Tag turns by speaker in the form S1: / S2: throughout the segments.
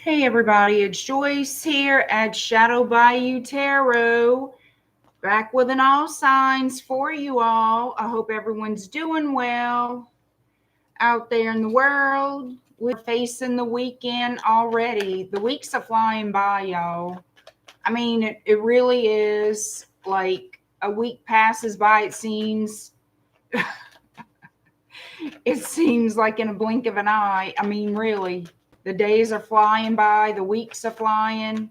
S1: Hey everybody, it's Joyce here at Shadow Bayou Tarot, back with an all signs for you all. I hope everyone's doing well out there in the world. We're facing the weekend already. The weeks are flying by, y'all. I mean, it really is. Like a week passes by, it seems like in a blink of an eye. I mean, really. The days are flying by, the weeks are flying.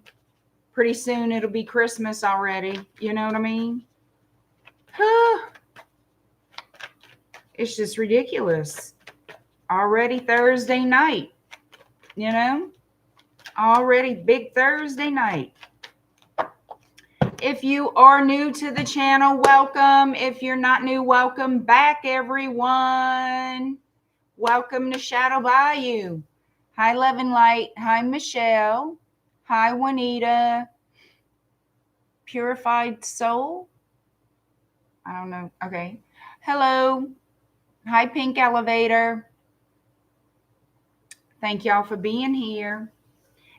S1: Pretty soon it'll be Christmas already. You know what I mean? It's just ridiculous. Already Thursday night, you know? Already big Thursday night. If you are new to the channel, welcome. If you're not new, welcome back, everyone. Welcome to Shadow Bayou. Hi, Love and Light. Hi, Michelle. Hi, Juanita. Purified Soul. I don't know. Okay. Hello. Hi, Pink Elevator. Thank y'all for being here.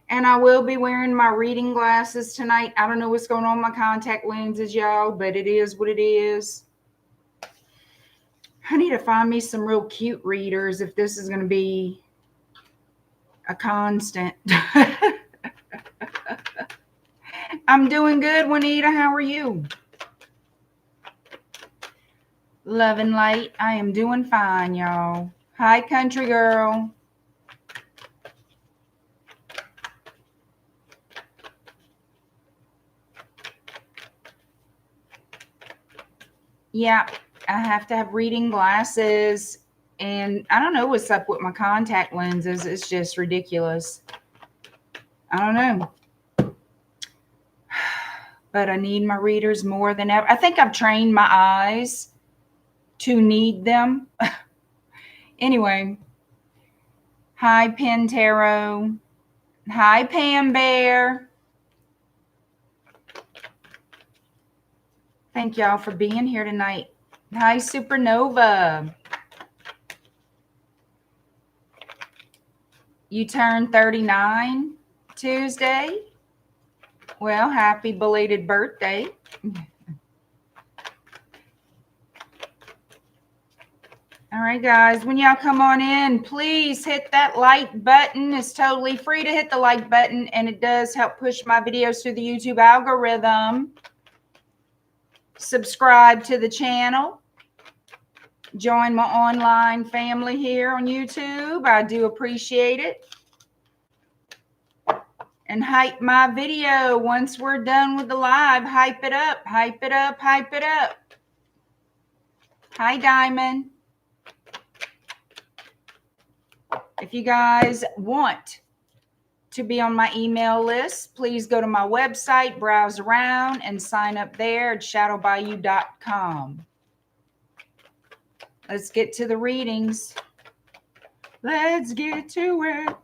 S1: And I will be wearing my reading glasses tonight. I don't know what's going on with my contact lenses, y'all, but it is what it is. I need to find me some real cute readers if this is going to be a constant. I'm doing good, Juanita. How are you? Love and Light. I am doing fine, y'all. Hi, Country Girl. Yeah, I have to have reading glasses. And I don't know what's up with my contact lenses. It's just ridiculous. I don't know. But I need my readers more than ever. I think I've trained my eyes to need them. Anyway. Hi, Pen Tarot. Hi, Pam Bear. Thank y'all for being here tonight. Hi, Supernova. You turned 39 Tuesday. Well, happy belated birthday. All right, guys, when y'all come on in, please hit that like button. It's totally free to hit the like button, and it does help push my videos through the YouTube algorithm. Subscribe to the channel. Join my online family here on YouTube. I do appreciate it. And hype my video once we're done with the live. Hype it up, hype it up, hype it up. Hi, Diamond. If you guys want to be on my email list, please go to my website, browse around, and sign up there at shadowbayou.com. Let's get to the readings. Let's get to it.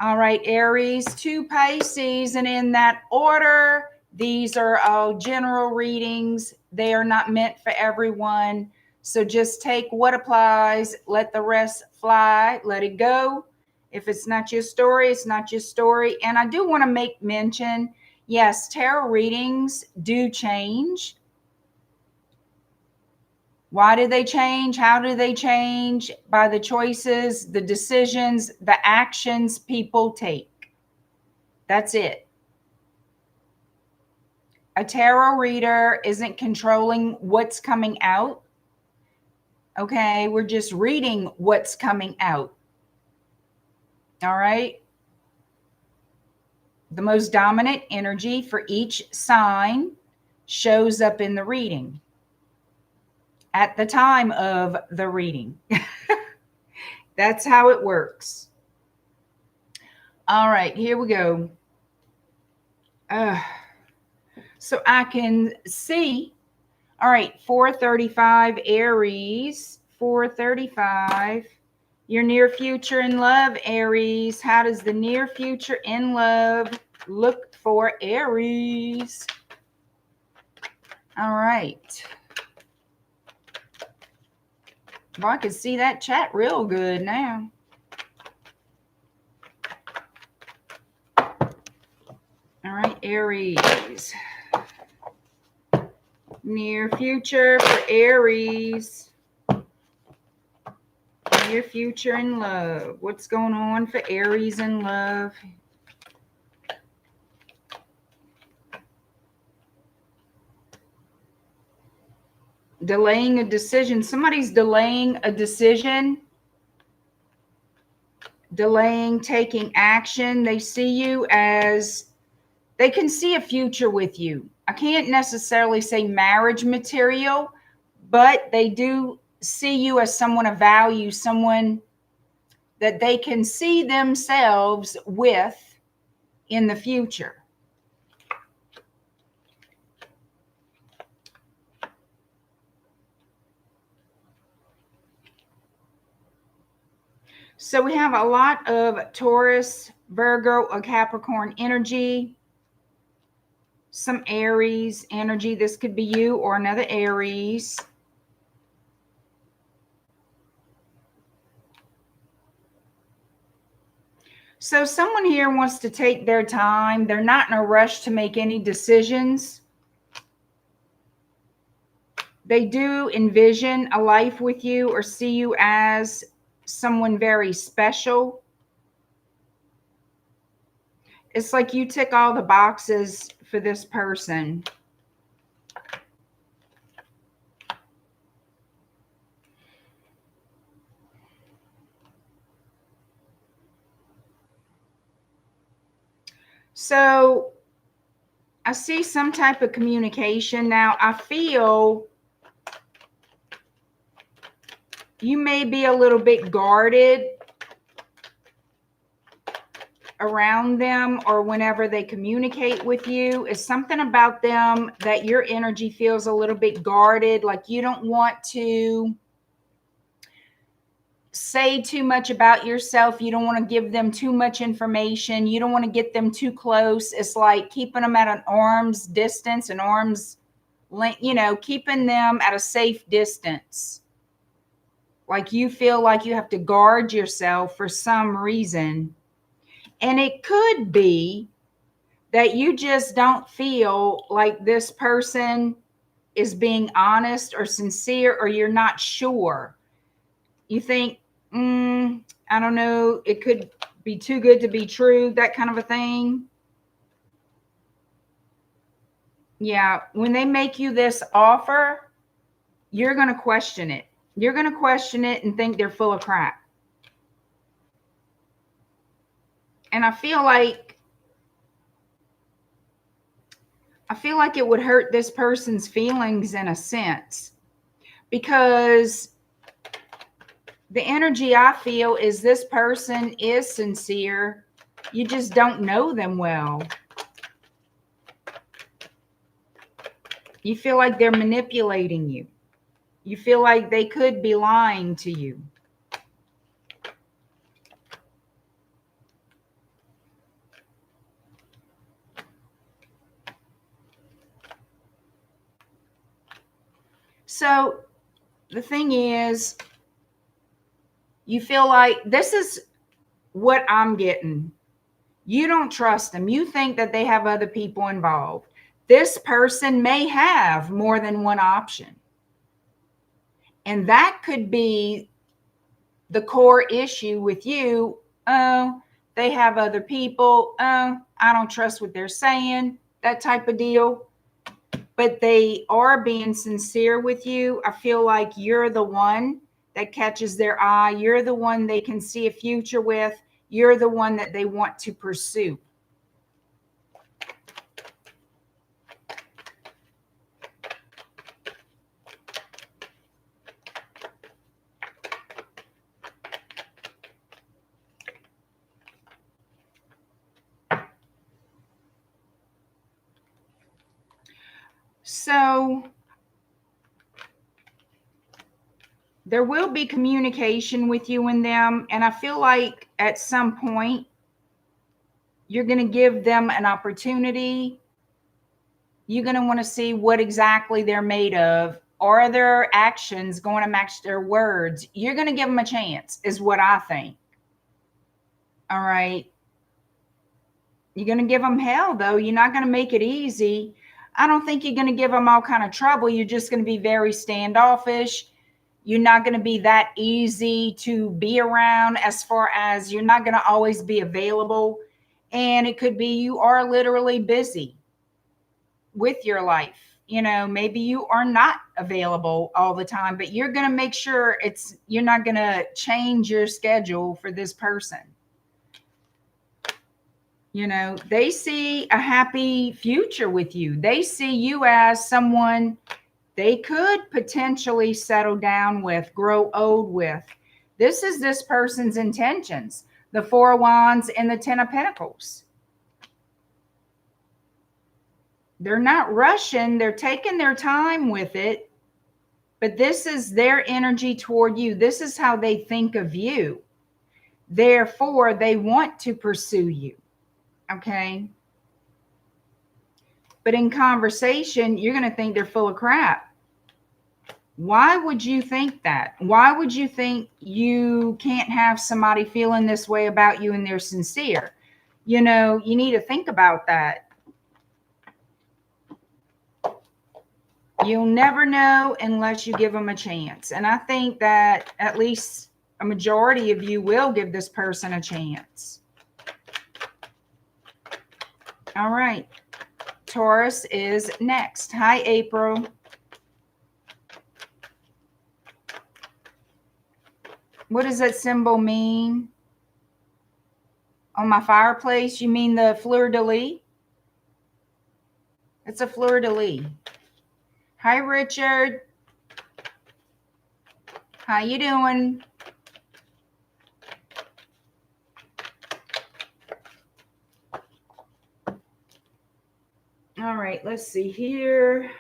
S1: All right, Aries to Pisces, and in that order, these are all general readings. They are not meant for everyone. So just take what applies, let the rest fly, let it go. If it's not your story, it's not your story. And I do want to make mention, yes, tarot readings do change. Why do they change? How do they change? By the choices, the decisions, the actions people take. That's it. A tarot reader isn't controlling what's coming out. Okay, we're just reading what's coming out. All right. The most dominant energy for each sign shows up in the reading at the time of the reading. That's how it works. All right, here we go. So I can see. All right, 435 Aries, 435. Your near future in love, Aries. How does the near future in love look for Aries? All right. Well, I can see that chat real good now. All right, Aries. Near future for Aries. Near future in love. What's going on for Aries in love? Delaying a decision. Somebody's delaying a decision. Delaying taking action. They see you as, they can see a future with you. I can't necessarily say marriage material, but they do see you as someone of value, someone that they can see themselves with in the future. So we have a lot of Taurus, Virgo, or Capricorn energy. Some Aries energy. This could be you or another Aries. So someone here wants to take their time. They're not in a rush to make any decisions. They do envision a life with you or see you as someone very special. It's like you tick all the boxes for this person. So I see some type of communication. Now, I feel you may be a little bit guarded around them, or whenever they communicate with you. Is something about them that your energy feels a little bit guarded, like you don't want to say too much about yourself. You don't want to give them too much information. You don't want to get them too close. It's like keeping them at an arm's distance, an arm's length, you know, keeping them at a safe distance. Like you feel like you have to guard yourself for some reason. And it could be that you just don't feel like this person is being honest or sincere, or you're not sure. You think, I don't know, it could be too good to be true, that kind of a thing. Yeah, when they make you this offer, you're going to question it. You're going to question it and think they're full of crap. And I feel like it would hurt this person's feelings in a sense, because the energy I feel is this person is sincere. You just don't know them well. You feel like they're manipulating you. You feel like they could be lying to you. So the thing is, you feel like, this is what I'm getting. You don't trust them. You think that they have other people involved. This person may have more than one option. And that could be the core issue with you. Oh, they have other people. Oh, I don't trust what they're saying. That type of deal. But they are being sincere with you. I feel like you're the one that catches their eye. You're the one they can see a future with. You're the one that they want to pursue. So there will be communication with you and them. And I feel like at some point, you're going to give them an opportunity. You're going to want to see what exactly they're made of. Are their actions going to match their words? You're going to give them a chance, is what I think. All right. You're going to give them hell, though. You're not going to make it easy. I don't think you're going to give them all kind of trouble. You're just going to be very standoffish. You're not going to be that easy to be around, as far as you're not going to always be available. And it could be you are literally busy with your life. You know, maybe you are not available all the time, but you're going to make sure you're not going to change your schedule for this person. You know, they see a happy future with you. They see you as someone they could potentially settle down with, grow old with. This is this person's intentions. The Four of Wands and the Ten of Pentacles. They're not rushing. They're taking their time with it. But this is their energy toward you. This is how they think of you. Therefore, they want to pursue you. Okay. But in conversation, you're going to think they're full of crap. Why would you think that? Why would you think you can't have somebody feeling this way about you and they're sincere? You know, you need to think about that. You'll never know unless you give them a chance. And I think that at least a majority of you will give this person a chance. All right. Taurus is next. Hi, April. What does that symbol mean? On my fireplace, you mean the fleur-de-lis? It's a fleur-de-lis. Hi, Richard. How you doing? All right, let's see here.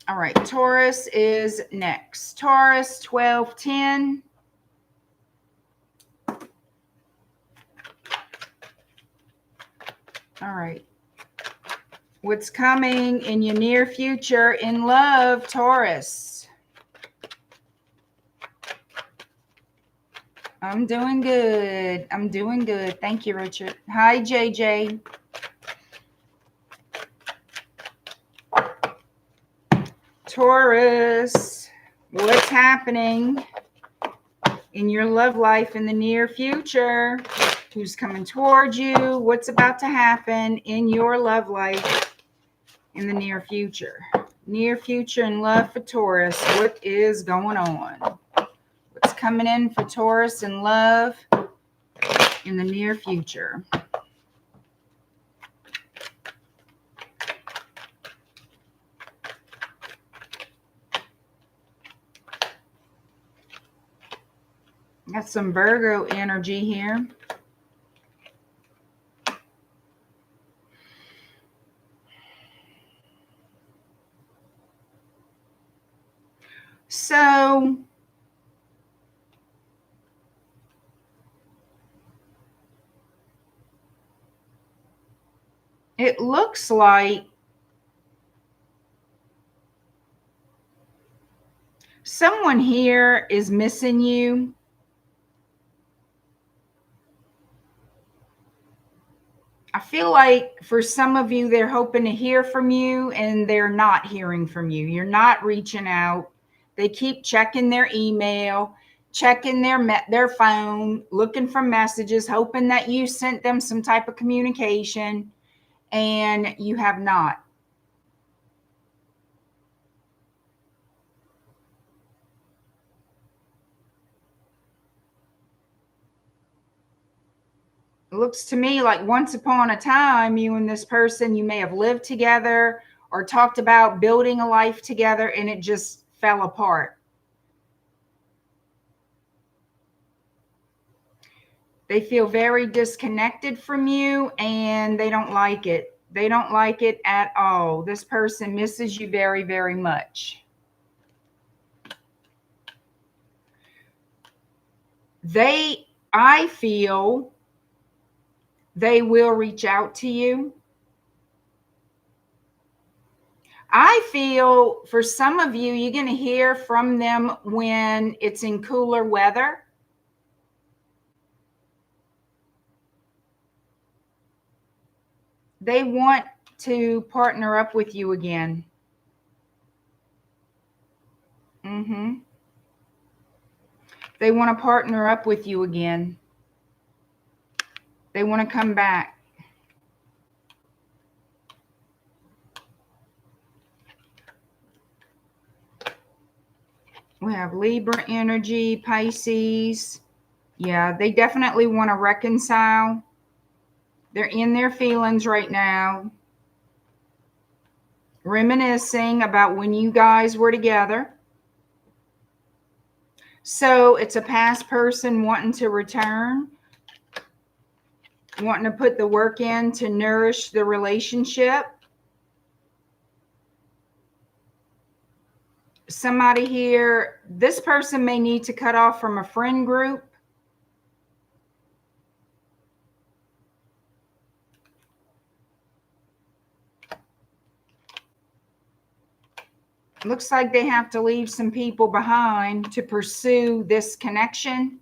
S1: All right, Taurus is next. Taurus 1210. All right. What's coming in your near future in love, Taurus? I'm doing good. I'm doing good. Thank you, Richard. Hi, JJ. Taurus, what's happening in your love life in the near future? Who's coming towards you? What's about to happen in your love life in the near future? Near future in love for Taurus. What is going on? What's coming in for Taurus in love in the near future? Got some Virgo energy here. So it looks like someone here is missing you. I feel like for some of you, they're hoping to hear from you and they're not hearing from you. You're not reaching out. They keep checking their email, checking their phone, looking for messages, hoping that you sent them some type of communication, and you have not. It looks to me like once upon a time, you and this person, you may have lived together or talked about building a life together, and it just fell apart. They feel very disconnected from you and they don't like it. They don't like it at all. This person misses you very, very much. I feel they will reach out to you. I feel for some of you, you're going to hear from them when it's in cooler weather. They want to partner up with you again. They want to partner up with you again. They want to come back. We have Libra energy, Pisces. Yeah, they definitely want to reconcile. They're in their feelings right now, reminiscing about when you guys were together. So it's a past person wanting to return, wanting to put the work in to nourish the relationship. Somebody here, this person may need to cut off from a friend group. Looks like they have to leave some people behind to pursue this connection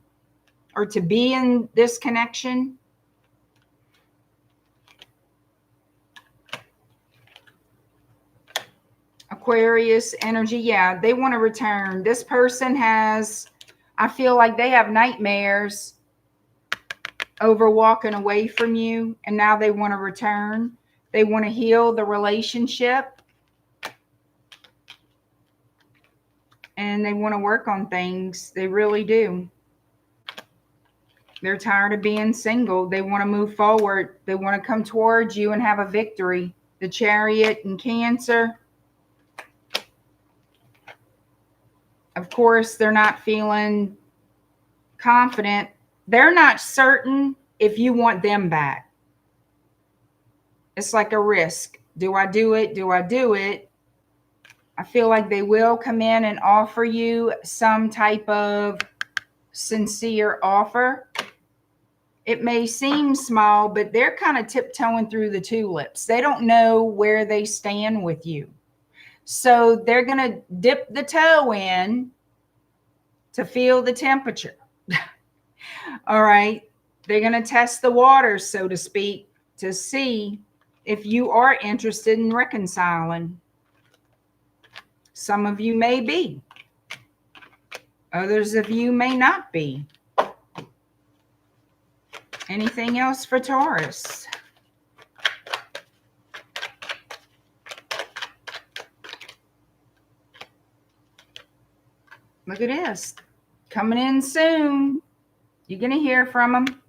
S1: or to be in this connection. Aquarius energy, yeah, they want to return. This person has, I feel like they have nightmares over walking away from you, and now they want to return. They want to heal the relationship. And they want to work on things. They really do. They're tired of being single. They want to move forward. They want to come towards you and have a victory. The Chariot and Cancer. Of course, they're not feeling confident. They're not certain if you want them back. It's like a risk. Do I do it? Do I do it? I feel like they will come in and offer you some type of sincere offer. It may seem small, but they're kind of tiptoeing through the tulips. They don't know where they stand with you. So they're going to dip the toe in to feel the temperature. All right. They're going to test the waters, so to speak, to see if you are interested in reconciling. Some of you may be. Others of you may not be. Anything else for Taurus? Look at this. Coming in soon. You're going to hear from them.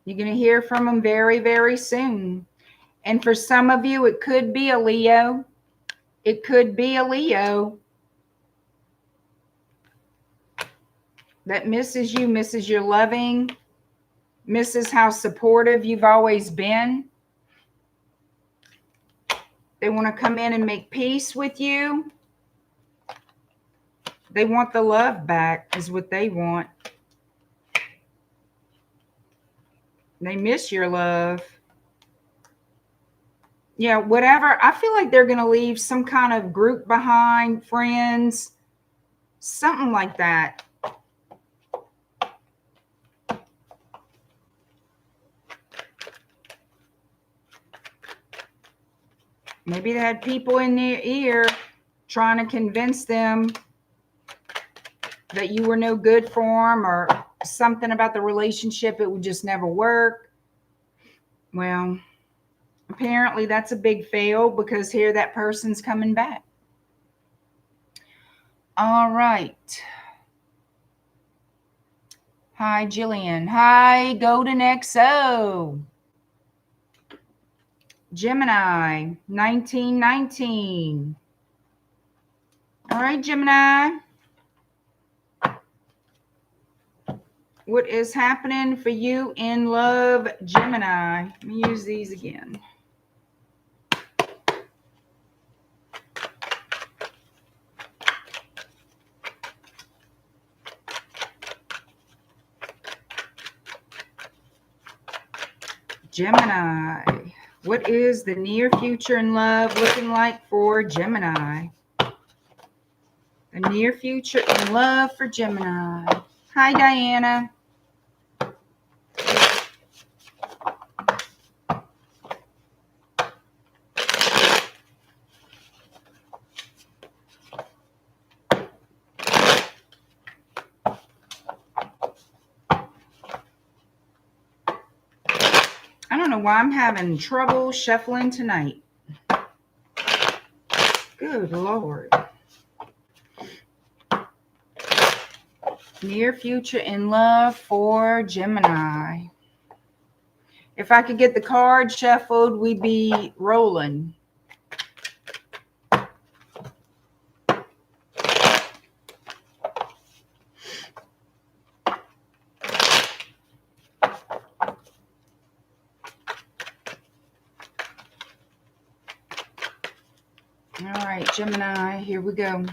S1: You're going to hear from them very, very soon. And for some of you, it could be a Leo. It could be a Leo that misses you, misses your loving, misses how supportive you've always been. They want to come in and make peace with you. They want the love back, is what they want. They miss your love. Yeah, whatever. I feel like they're going to leave some kind of group behind, friends, something like that. Maybe they had people in their ear trying to convince them that you were no good for them, or something about the relationship, it would just never work. Well, apparently that's a big fail, because here that person's coming back. All right. Hi, Jillian. Hi, Golden XO. Gemini, 1919. All right, Gemini. What is happening for you in love, Gemini? Let me use these again. Gemini. What is the near future in love looking like for Gemini? The near future in love for Gemini. Hi, Diana. I don't know why I'm having trouble shuffling tonight. Good Lord. Near future in love for Gemini. If I could get the card shuffled, we'd be rolling. All right, Gemini, here we go.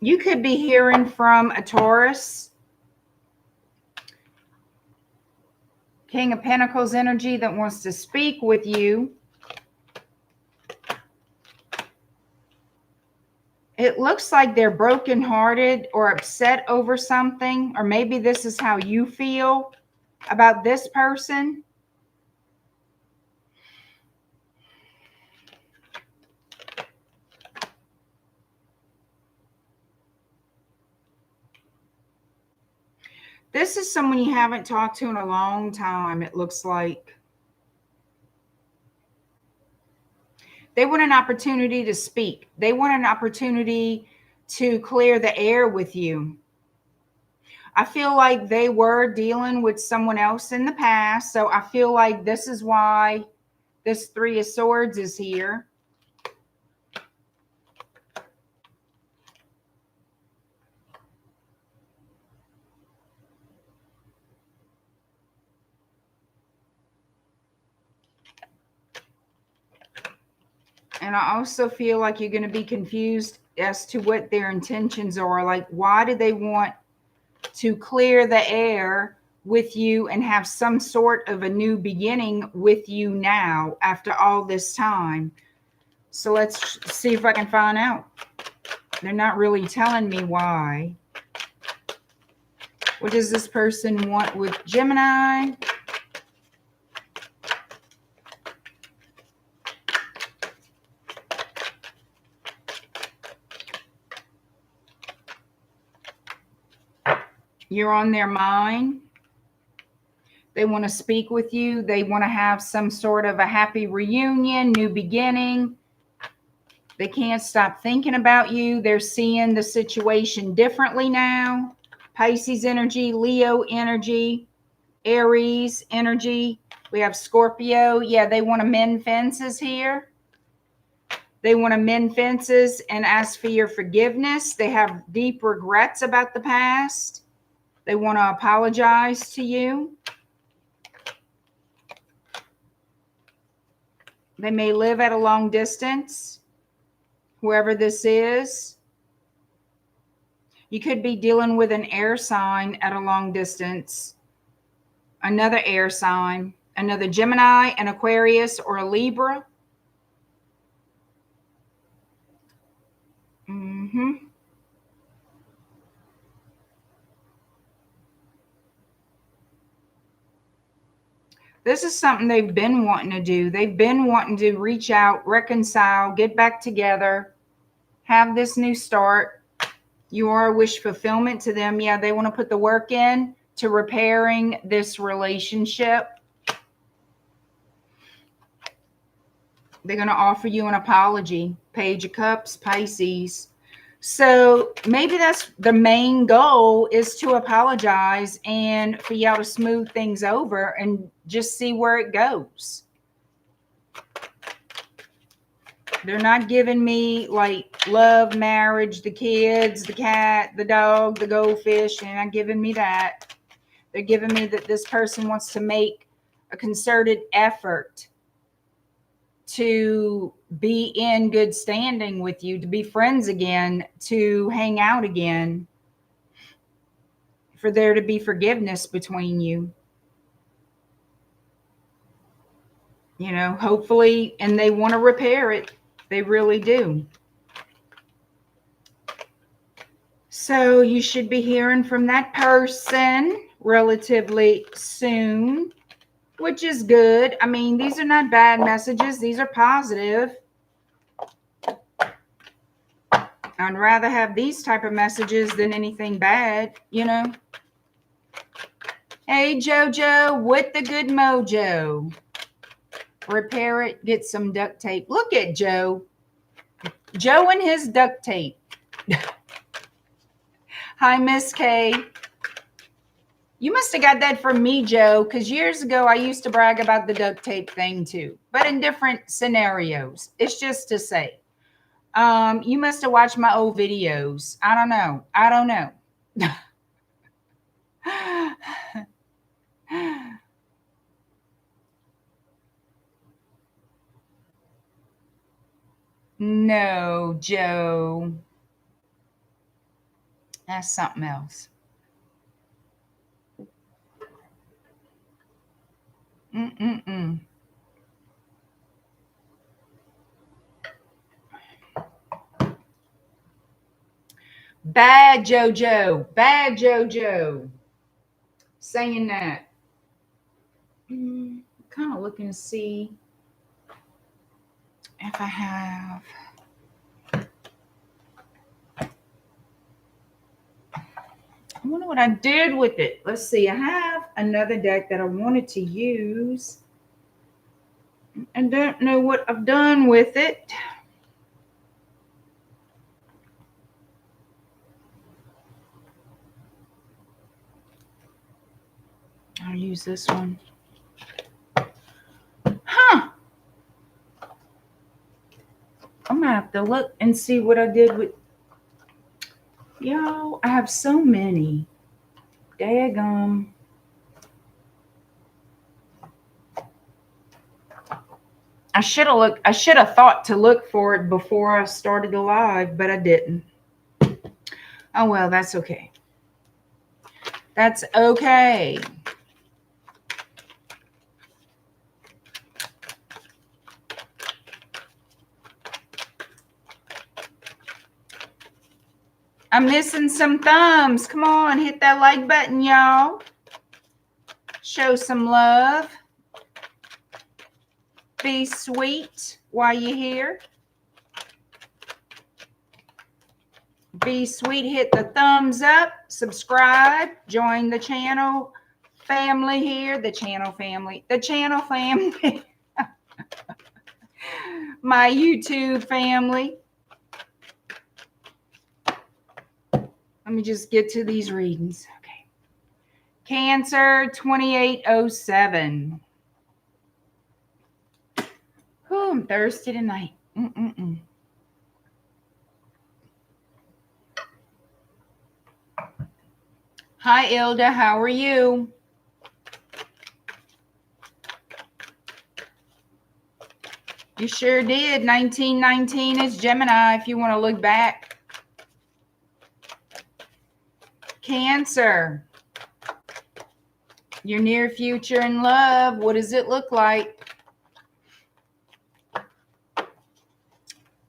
S1: You could be hearing from a Taurus, King of Pentacles energy that wants to speak with you. It looks like they're brokenhearted or upset over something, or maybe this is how you feel about this person. This is someone you haven't talked to in a long time, it looks like. They want an opportunity to speak. They want an opportunity to clear the air with you. I feel like they were dealing with someone else in the past, so I feel like this is why this Three of Swords is here. And I also feel like you're going to be confused as to what their intentions are. Like, why do they want to clear the air with you and have some sort of a new beginning with you now after all this time? So let's see if I can find out. They're not really telling me why. What does this person want with Gemini? You're on their mind. They want to speak with you. They want to have some sort of a happy reunion, new beginning. They can't stop thinking about you. They're seeing the situation differently now. Pisces energy, Leo energy, Aries energy. We have Scorpio. Yeah, they want to mend fences here. They want to mend fences and ask for your forgiveness. They have deep regrets about the past. They want to apologize to you. They may live at a long distance, whoever this is. You could be dealing with an air sign at a long distance, another air sign, another Gemini, an Aquarius, or a Libra. This is something they've been wanting to do. They've been wanting to reach out, reconcile, get back together, have this new start. You are a wish fulfillment to them. Yeah, they want to put the work in to repairing this relationship. They're going to offer you an apology. Page of Cups, Pisces. So maybe that's the main goal, is to apologize and for y'all to smooth things over and just see where it goes. They're not giving me like love, marriage, the kids, the cat, the dog, the goldfish. They're not giving me that. They're giving me that this person wants to make a concerted effort to be in good standing with you, to be friends again, to hang out again, for there to be forgiveness between you. You know, hopefully, and they want to repair it. They really do. So you should be hearing from that person relatively soon, which is good. I mean, these are not bad messages. These are positive. I'd rather have these type of messages than anything bad, you know. Hey, JoJo, with the good mojo. Repair it, get some duct tape. Look at Joe. Joe and his duct tape. Hi, Miss K. You must have got that from me, Joe, because years ago I used to brag about the duct tape thing too, but in different scenarios. It's just to say. You must have watched my old videos. I don't know. I don't know. No, Joe. That's something else. Mm-mm-mm. Bad JoJo. Bad JoJo. Saying that. Kind of looking to see if I have. I wonder what I did with it. Let's see. I have another deck that I wanted to use. I don't know what I've done with it. I'll use this one. Huh. I'm going to have to look and see what I did with. Yo, I have so many. Daggum. I should have thought to look for it before I started the live, but I didn't. Oh well, that's okay. That's okay. I'm missing some thumbs. Come on, hit that like button, y'all. Show some love. Be sweet while you're here. Be sweet. Hit the thumbs up. Subscribe. Join the channel family here. The channel family. The channel family. My YouTube family. Let me just get to these readings. Okay. Cancer 2807. Oh, I'm thirsty tonight. Hi, Ilda. How are you? You sure did. 1919 is Gemini if you want to look back. Cancer. Your near future in love. What does it look like?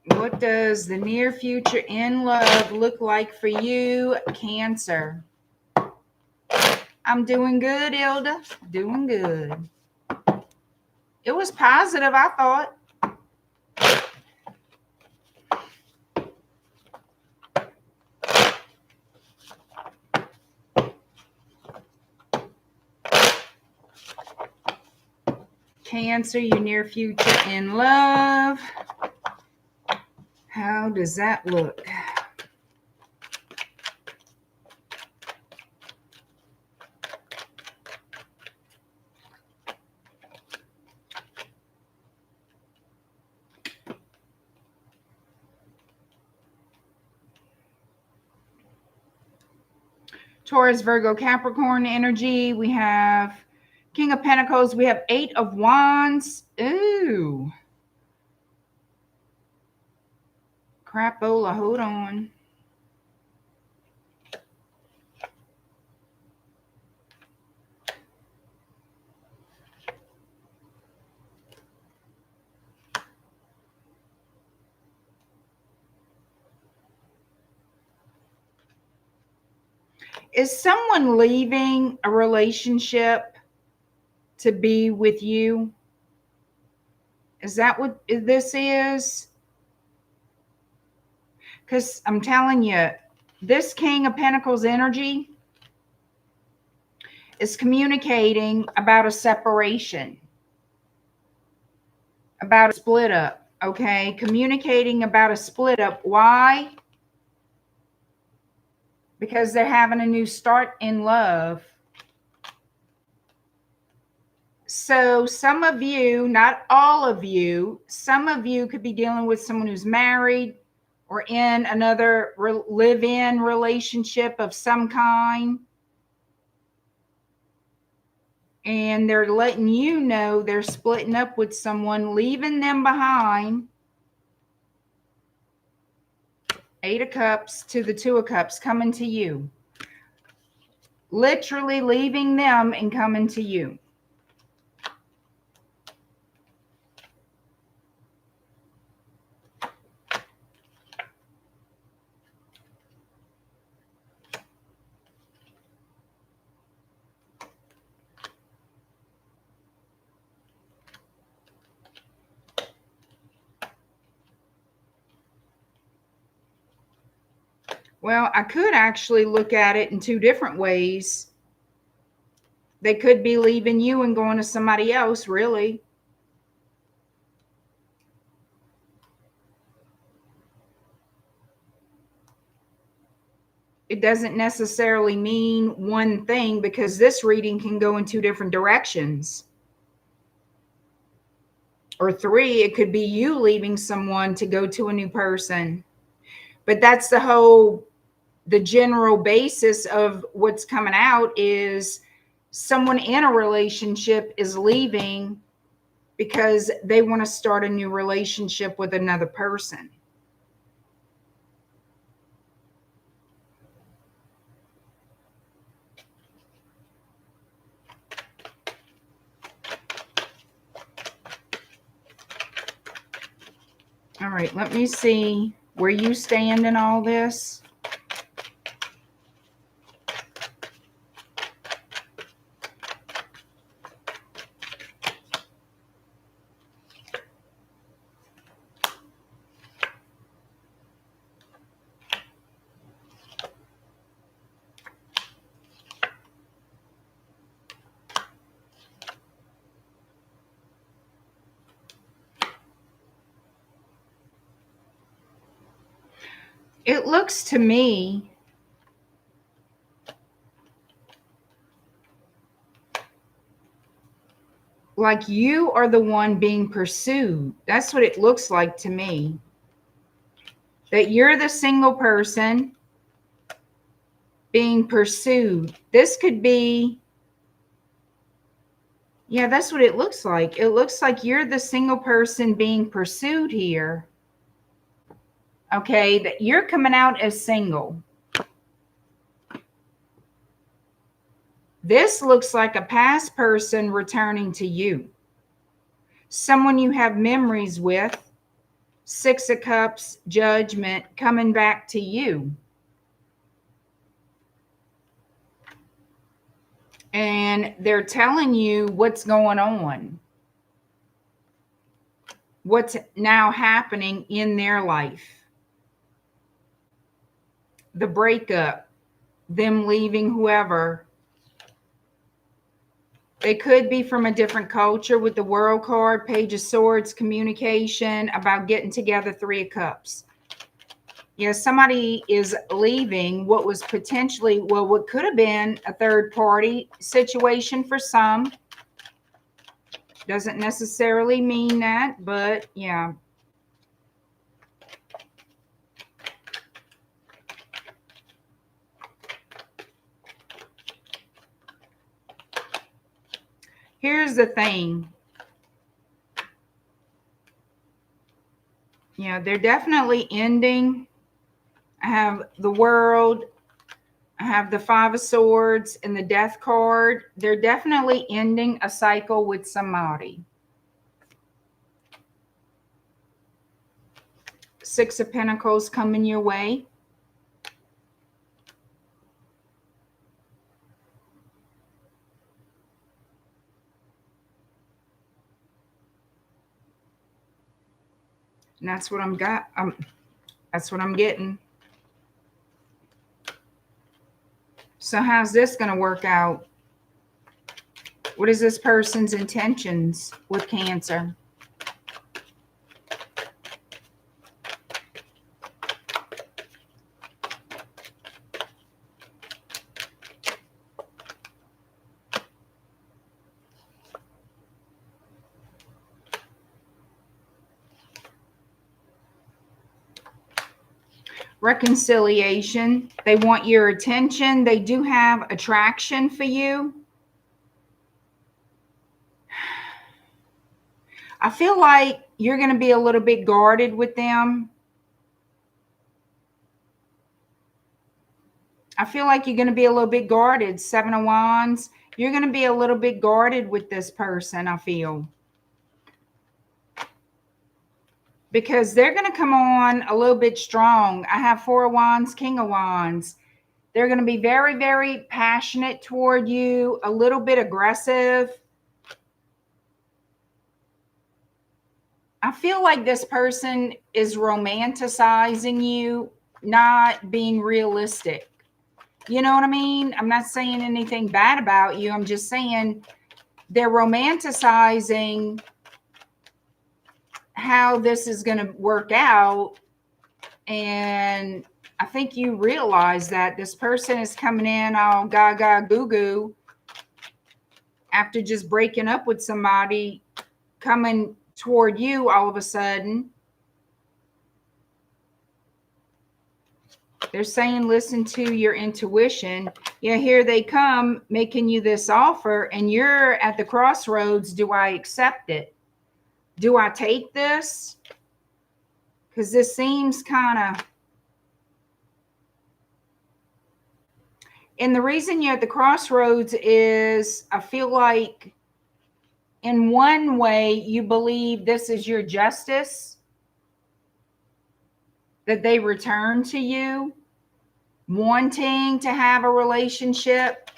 S1: What does the near future in love look like for you, Cancer? I'm doing good, Ilda. Doing good. It was positive, I thought. Cancer, your near future in love. How does that look? Taurus, Virgo, Capricorn energy. We have King of Pentacles. We have 8 of Wands. Ooh. Crapola, hold on. Is someone leaving a relationship to be with you? Is that what this is? Because I'm telling you, this King of Pentacles energy is communicating about a separation, about a split up, okay? Communicating about a split up. Why? Because they're having a new start in love. So some of you, not all of you, some of you could be dealing with someone who's married or in another live-in relationship of some kind. And they're letting you know they're splitting up with someone, leaving them behind. 8 of Cups to the 2 of Cups, coming to you. Literally leaving them and coming to you. Well, I could actually look at it in 2 different ways. They could be leaving you and going to somebody else, really. It doesn't necessarily mean one thing, because this reading can go in 2 different directions. Or 3, it could be you leaving someone to go to a new person. But that's the general basis of what's coming out is someone in a relationship is leaving because they want to start a new relationship with another person. All right, let me see where you stand in all this. It looks to me like you are the one being pursued. That's what it looks like to me. That you're the single person being pursued. This could be, yeah, that's what it looks like. It looks like you're the single person being pursued here. Okay, that you're coming out as single. This looks like a past person returning to you. Someone you have memories with. 6 of Cups, Judgment, coming back to you. And they're telling you what's going on. What's now happening in their life. The breakup, them leaving whoever. They could be from a different culture with the World card, Page of Swords, communication, about getting together, 3 of Cups. Yeah, somebody is leaving what was potentially, well, what could have been a third party situation for some. Doesn't necessarily mean that, but yeah. Here's the thing. Yeah, they're definitely ending. I have the World. I have the 5 of Swords and the Death card. They're definitely ending a cycle with somebody. 6 of Pentacles coming your way. And that's what I'm got. That's what I'm getting. So how's this going to work out? What is this person's intentions with Cancer? Reconciliation. They want your attention. They do have attraction for you. I feel like you're going to be a little bit guarded with them. I feel like you're going to be a little bit guarded. 7 of Wands. You're going to be a little bit guarded with this person, I feel. Because they're going to come on a little bit strong. I have 4 of Wands, King of Wands. They're going to be very, very passionate toward you, a little bit aggressive. I feel like this person is romanticizing you, not being realistic. You know what I mean? I'm not saying anything bad about you. I'm just saying they're romanticizing how this is going to work out. And I think you realize that this person is coming in all gaga goo goo after just breaking up with somebody, coming toward you all of a sudden. They're saying, listen to your intuition. Yeah, here they come making you this offer, and you're at the crossroads. Do I accept it? Do I take this? Because this seems kind of... And the reason you're at the crossroads is I feel like in one way you believe this is your justice, that they return to you, wanting to have a relationship.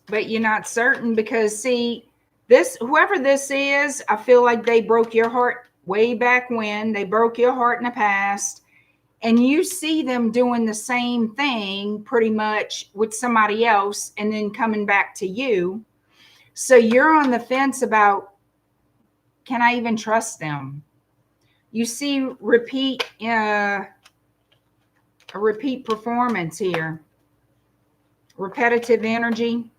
S1: But you're not certain because, see, this, whoever this is, I feel like they broke your heart way back when. They broke your heart in the past. And you see them doing the same thing pretty much with somebody else and then coming back to you. So you're on the fence about, can I even trust them? You see a repeat performance here. Repetitive energy.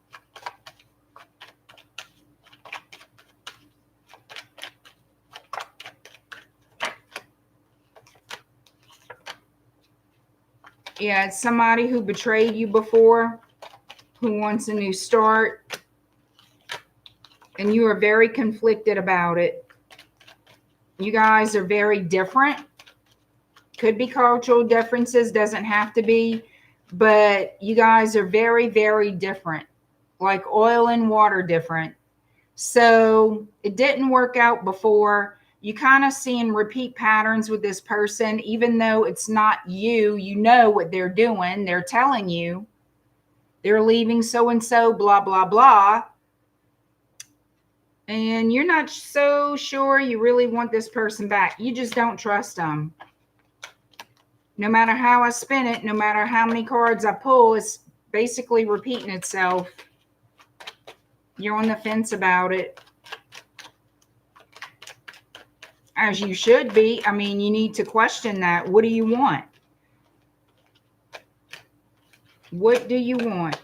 S1: Yeah, it's somebody who betrayed you before, who wants a new start. And you are very conflicted about it. You guys are very different. Could be cultural differences, doesn't have to be. But you guys are very, very different. Like oil and water different. So it didn't work out before. You kind of seeing repeat patterns with this person, even though it's not you. You know what they're doing. They're telling you they're leaving so-and-so, blah, blah, blah. And you're not so sure you really want this person back. You just don't trust them. No matter how I spin it, no matter how many cards I pull, it's basically repeating itself. You're on the fence about it. As you should be. I mean, you need to question that. What do you want? What do you want?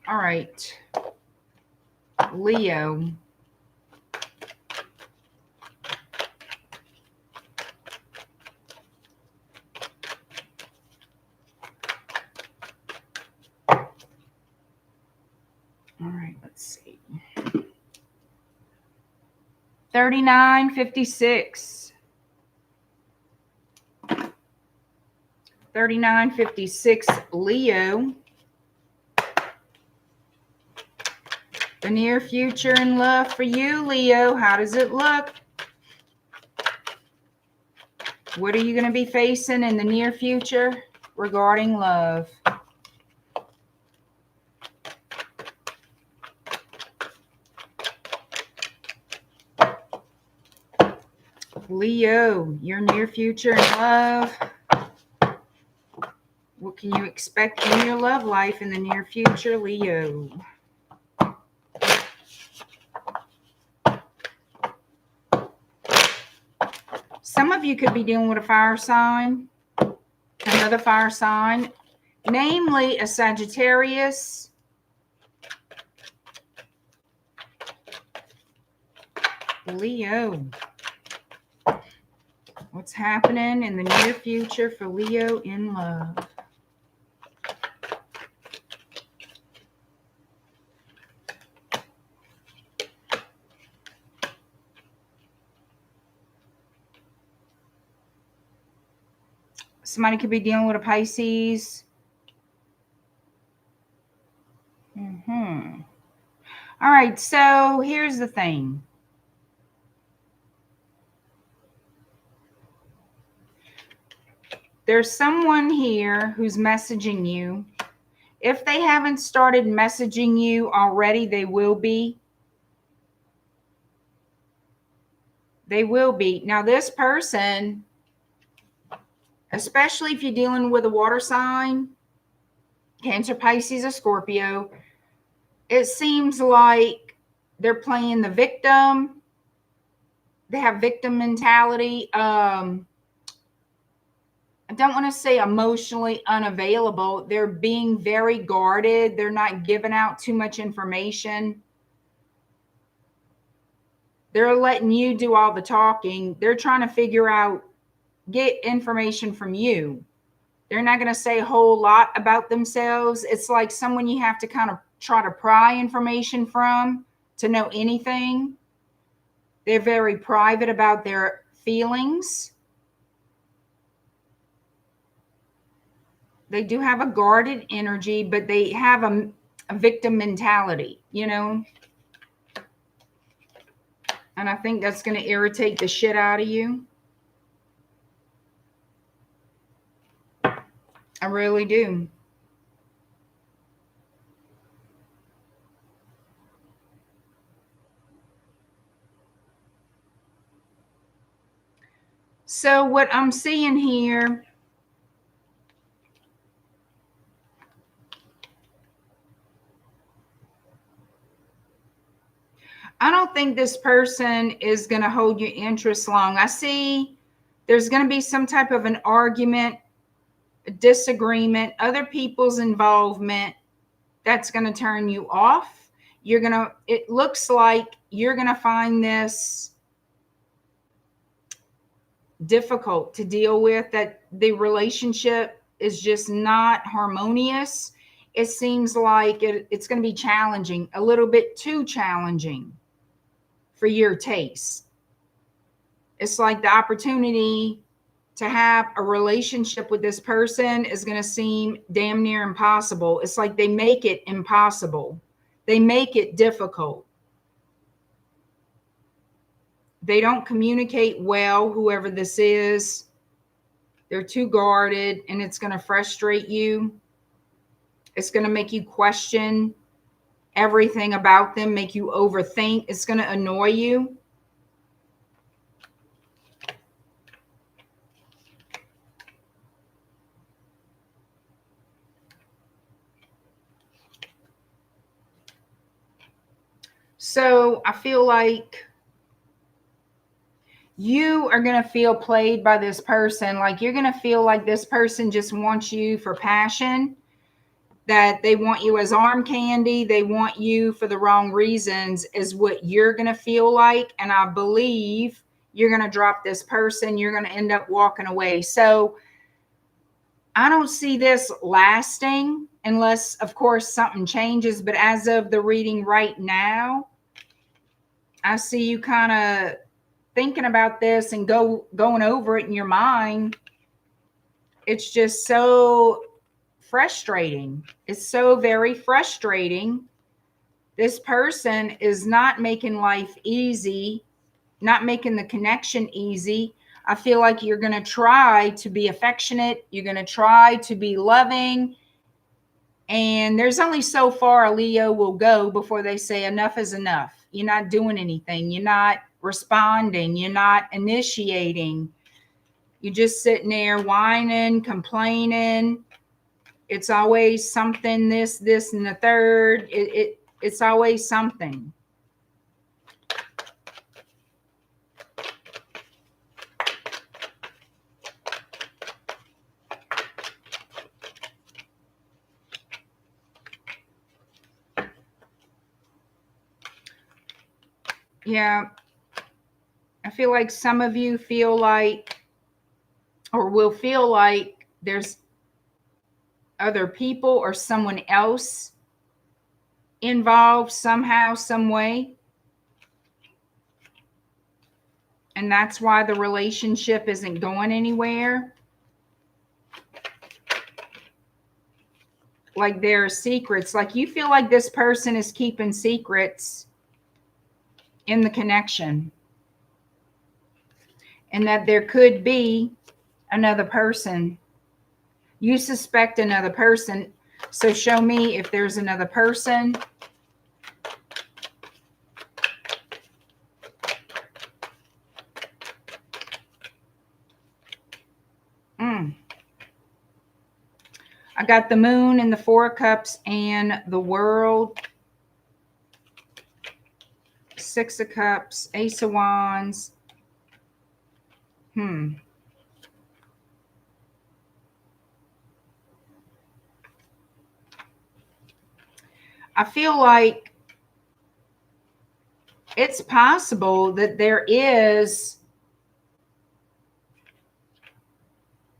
S1: All right. Leo. All right, let's see. 3956. 3956, Leo. The near future in love for you, Leo. How does it look? What are you going to be facing in the near future regarding love? Leo, your near future in love. What can you expect in your love life in the near future, Leo? Some of you could be dealing with a fire sign, another fire sign, namely a Sagittarius, Leo. What's happening in the near future for Leo in love? Somebody could be dealing with a Pisces. All right, so here's the thing. There's someone here who's messaging you. If they haven't started messaging you already, they will be. They will be. Now, this person, especially if you're dealing with a water sign, Cancer, Pisces, or Scorpio, it seems like they're playing the victim. They have victim mentality. I don't want to say emotionally unavailable. They're being very guarded. They're not giving out too much information. They're letting you do all the talking. They're trying to figure out, get information from you. They're not going to say a whole lot about themselves. It's like someone you have to kind of try to pry information from to know anything. They're very private about their feelings. They do have a guarded energy, but they have a victim mentality, you know. And I think that's going to irritate the shit out of you. I really do. So what I'm seeing here, I don't think this person is going to hold your interest long. I see there's going to be some type of an argument, a disagreement, other people's involvement that's going to turn you off. It looks like you're going to find this difficult to deal with, that the relationship is just not harmonious. It seems like it's going to be challenging, a little bit too challenging for your taste. It's like the opportunity to have a relationship with this person is going to seem damn near impossible. It's like they make it impossible. They make it difficult. They don't communicate well, whoever this is. They're too guarded, and it's going to frustrate you. It's going to make you question everything about them, make you overthink. It's going to annoy you. So I feel like you are going to feel played by this person. Like you're going to feel like this person just wants you for passion, that they want you as arm candy. They want you for the wrong reasons is what you're going to feel like. And I believe you're going to drop this person. You're going to end up walking away. So I don't see this lasting unless, of course, something changes. But as of the reading right now, I see you kind of thinking about this and going over it in your mind. It's just so frustrating. It's so very frustrating. This person is not making life easy, not making the connection easy. I feel like you're going to try to be affectionate. You're going to try to be loving. And there's only so far a Leo will go before they say enough is enough. You're not doing anything. You're not responding. You're not initiating. You're just sitting there whining, complaining. It's always something, this, and the third. It's always something. Yeah, I feel like some of you feel like, or will feel like there's other people or someone else involved somehow, some way. And that's why the relationship isn't going anywhere. Like there are secrets. Like you feel like this person is keeping secrets in the connection. And that there could be another person. You suspect another person. So show me if there's another person. I got the Moon and the Four of Cups and the World. Six of Cups, Ace of Wands. I feel like it's possible that there is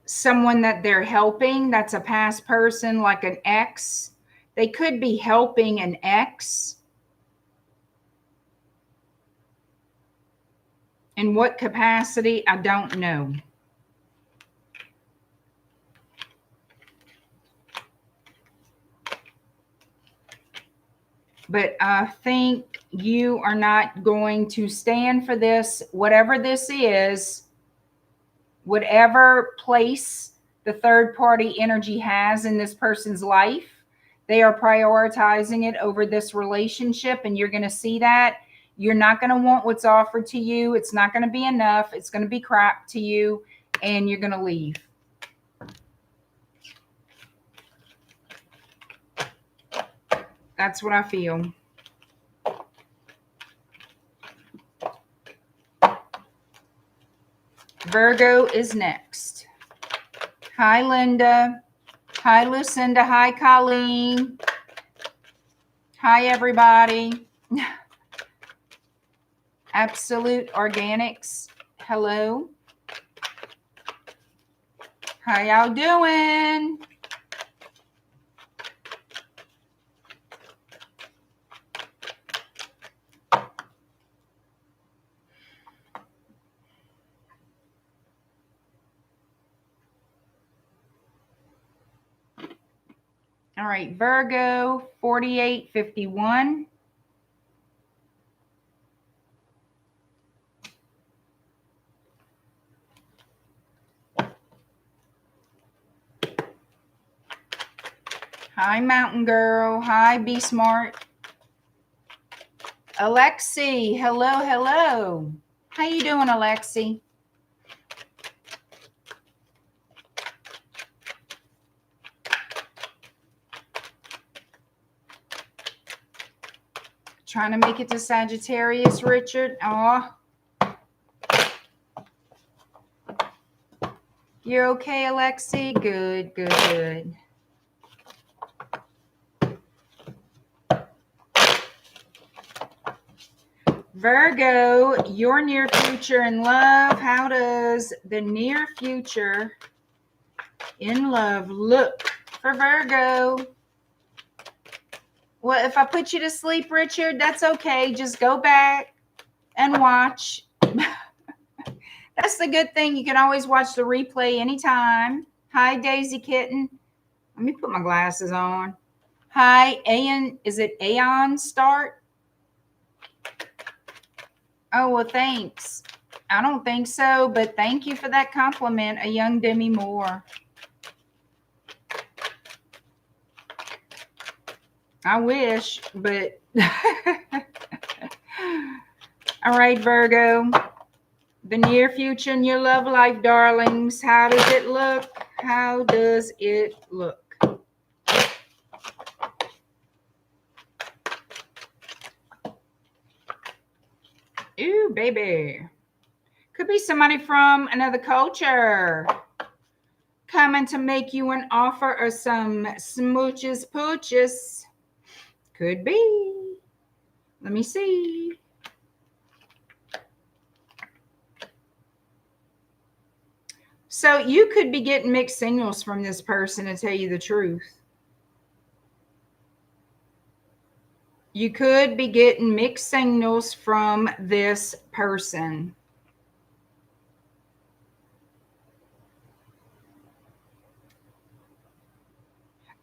S1: someone that they're helping that's a past person, like an ex. They could be helping an ex. In what capacity, I don't know. But I think you are not going to stand for this, whatever this is, whatever place the third party energy has in this person's life. They are prioritizing it over this relationship, and you're going to see that. You're not going to want what's offered to you. It's not going to be enough. It's going to be crap to you, and you're going to leave. That's what I feel. Virgo is next. Hi, Linda. Hi, Lucinda. Hi, Colleen. Hi, everybody. Absolute Organics. Hello. How y'all doing? All right, Virgo, 4851. Hi, Mountain Girl. Hi, Be Smart. Alexi, hello, hello. How you doing, Alexi? Trying to make it to Sagittarius, Richard. Oh, you're okay, Alexi? Good, good, good. Virgo, your near future in love. How does the near future in love look for Virgo? Well, if I put you to sleep, Richard, that's okay. Just go back and watch. That's the good thing. You can always watch the replay anytime. Hi, Daisy Kitten. Let me put my glasses on. Hi, Aeon. Is it Aeon Start? Oh, well, thanks. I don't think so, but thank you for that compliment, a young Demi Moore. I wish, but all right, Virgo. The near future in your love life, darlings. How does it look? How does it look? Ooh, baby. Could be somebody from another culture coming to make you an offer or some smooches pooches. Could be. Let me see. So you could be getting mixed signals from this person, to tell you the truth. You could be getting mixed signals from this person.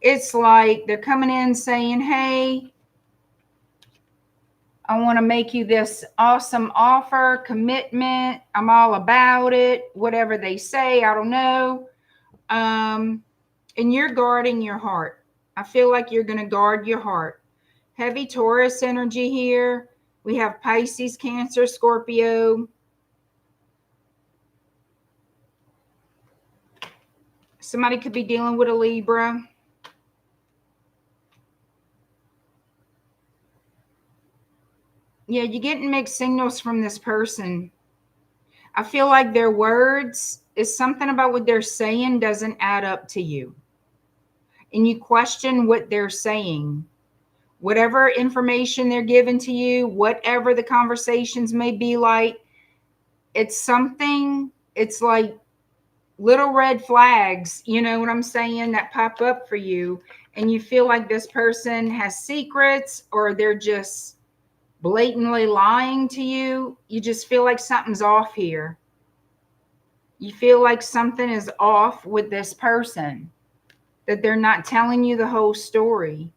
S1: It's like they're coming in saying, hey, I want to make you this awesome offer, commitment. I'm all about it. Whatever they say, I don't know. And you're guarding your heart. I feel like you're going to guard your heart. Heavy Taurus energy here. We have Pisces, Cancer, Scorpio. Somebody could be dealing with a Libra. Yeah, you're getting mixed signals from this person. I feel like their words is something about what they're saying doesn't add up to you. And you question what they're saying. Whatever information they're giving to you, whatever the conversations may be like, it's something, it's like little red flags, you know what I'm saying, that pop up for you. And you feel like this person has secrets, or they're just blatantly lying to you. You just feel like something's off here. You feel like something is off with this person, that they're not telling you the whole story.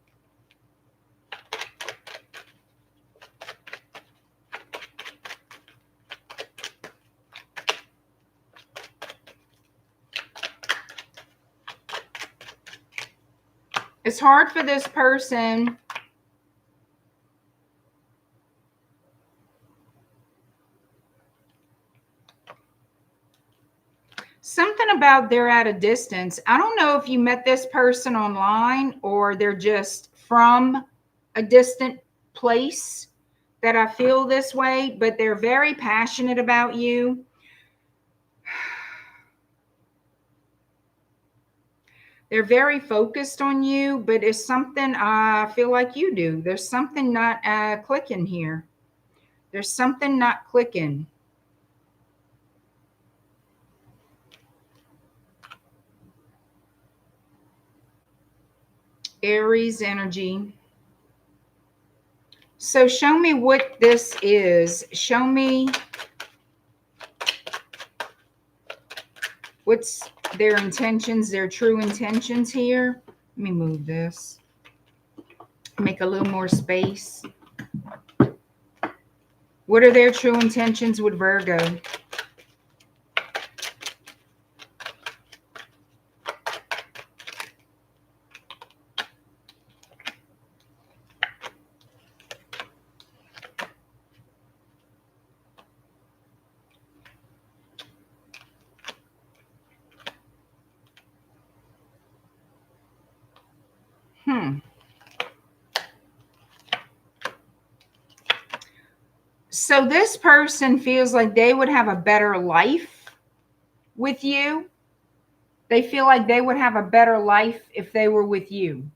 S1: It's hard for this person something about they're at a distance. I don't know if you met this person online or they're just from a distant place that I feel this way, but they're very passionate about you. They're very focused on you, but it's something I feel like you do. There's something not clicking here. There's something not clicking. Aries energy. So show me what this is. Show me what's their intentions, their true intentions here. Let me move this. Make a little more space. What are their true intentions with Virgo? So this person feels like they would have a better life with you. They feel like they would have a better life if they were with you.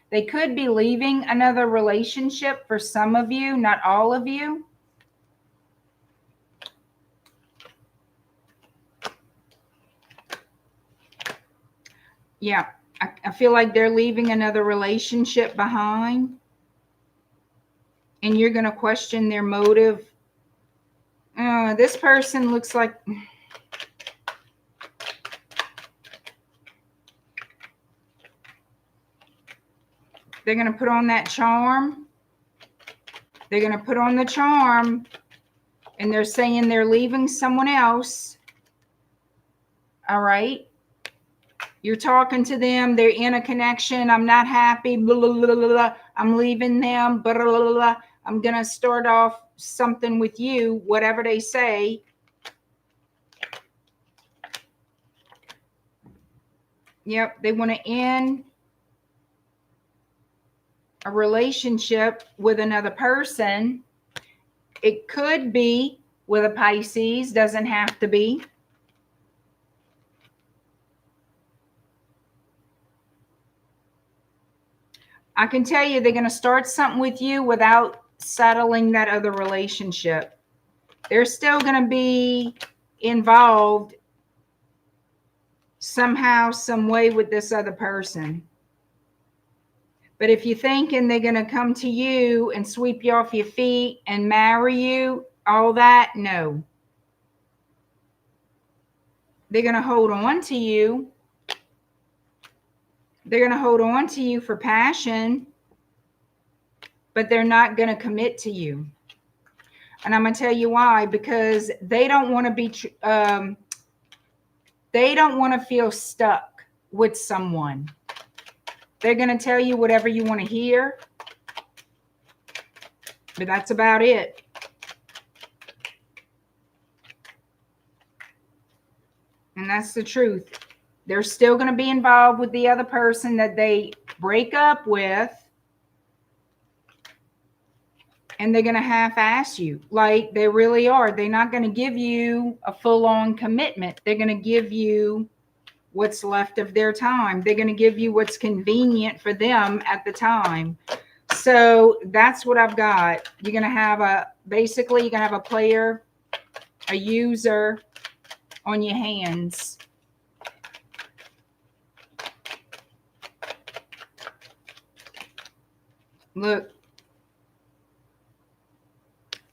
S1: They could be leaving another relationship for some of you, not all of you. Yeah, I feel like they're leaving another relationship behind. And you're going to question their motive. This person looks like... they're going to put on that charm. They're going to put on the charm. And they're saying they're leaving someone else. All right. You're talking to them. They're in a connection. I'm not happy. Blah, blah, blah, blah, blah. I'm leaving them. Blah, blah, blah, blah. I'm going to start off something with you, whatever they say. Yep. They want to end a relationship with another person. It could be with a Pisces. Doesn't have to be. I can tell you they're going to start something with you without settling that other relationship. They're still going to be involved somehow, some way with this other person. But if you're thinking they're going to come to you and sweep you off your feet and marry you, all that, no. They're going to hold on to you. They're going to hold on to you for passion, but they're not going to commit to you. And I'm going to tell you why. Because they don't want to be, they don't want to feel stuck with someone. They're going to tell you whatever you want to hear, but that's about it. And that's the truth. They're still going to be involved with the other person that they break up with. And they're going to half-ass you like they really are. They're not going to give you a full-on commitment. They're going to give you what's left of their time. They're going to give you what's convenient for them at the time. So that's what I've got. You're going to have basically you're going to have a player, a user on your hands. Look.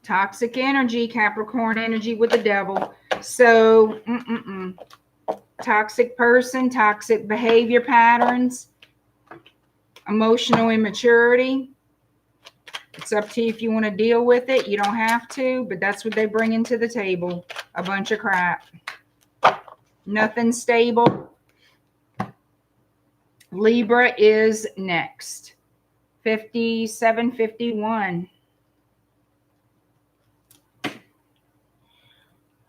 S1: Toxic energy, Capricorn energy with the devil. So, toxic person, toxic behavior patterns, emotional immaturity. It's up to you if you want to deal with it. You don't have to, but that's what they bring into the table. A bunch of crap. Nothing stable. Libra is next. 5751.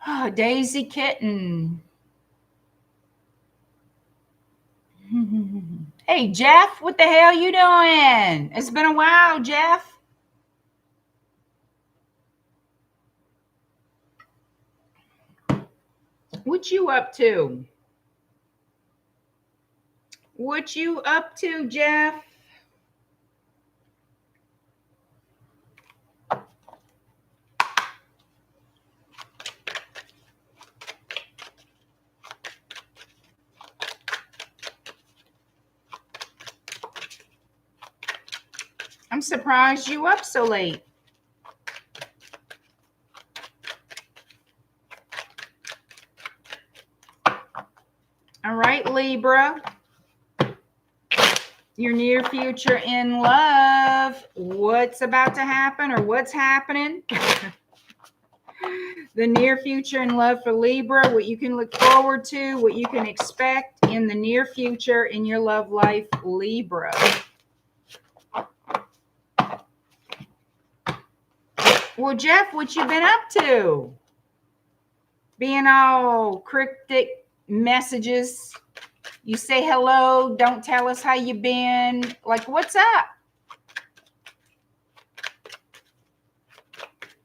S1: Oh, Daisy Kitten. Hey, Jeff, what the hell you doing? It's been a while, Jeff. What you up to? What you up to, Jeff? I'm surprised you up so late. All right, Libra. Your near future in love. What's about to happen or what's happening? The near future in love for Libra. What you can look forward to. What you can expect in the near future in your love life, Libra. Well, Jeff, what you been up to? Being all cryptic messages. You say hello, don't tell us how you been. Like, what's up?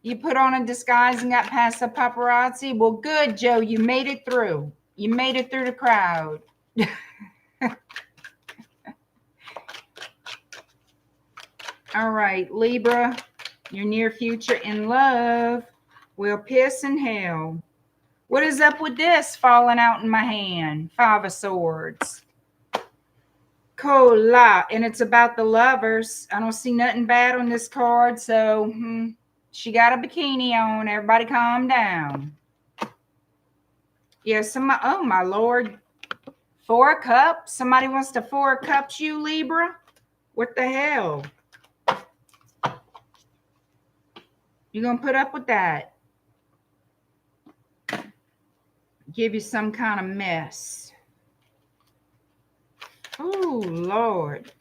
S1: You put on a disguise and got past the paparazzi? Well, good, Joe. You made it through. You made it through the crowd. All right, Libra. Your near future in love will piss in hell. What is up with this falling out in my hand? 5 of Swords. Cola. And it's about the lovers. I don't see nothing bad on this card. So she got a bikini on. Everybody calm down. Yeah, oh my Lord. 4 of Cups. Somebody wants to 4 of Cups you, Libra? What the hell? You gonna put up with that? give you some kind of mess. Oh, Lord.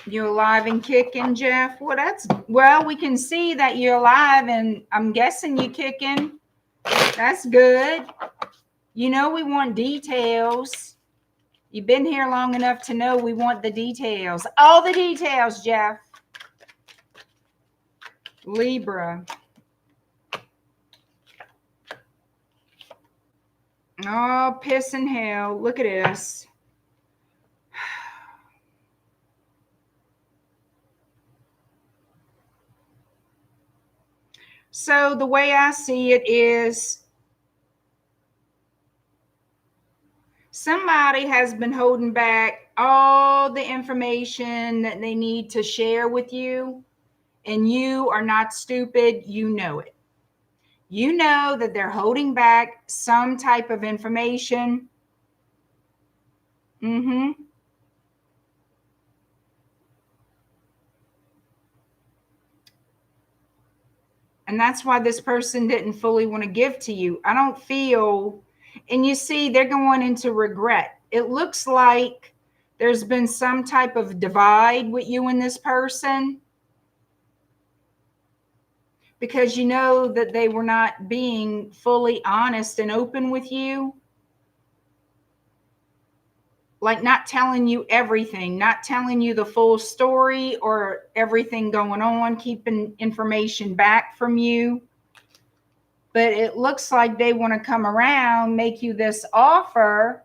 S1: You alive and kicking, Jeff? Well, we can see that you're alive, and I'm guessing you're kicking. That's good. You know we want details. You've been here long enough to know we want the details. All the details, Jeff. Libra. Oh, piss and hell. Look at this. So the way I see it is somebody has been holding back all the information that they need to share with you, and you are not stupid. You know it. You know that they're holding back some type of information. And that's why this person didn't fully want to give to you. I don't feel, and you see, they're going into regret. It looks like there's been some type of divide with you and this person, because you know that they were not being fully honest and open with you. Like not telling you everything, not telling you the full story or everything going on, keeping information back from you. But it looks like they want to come around, make you this offer,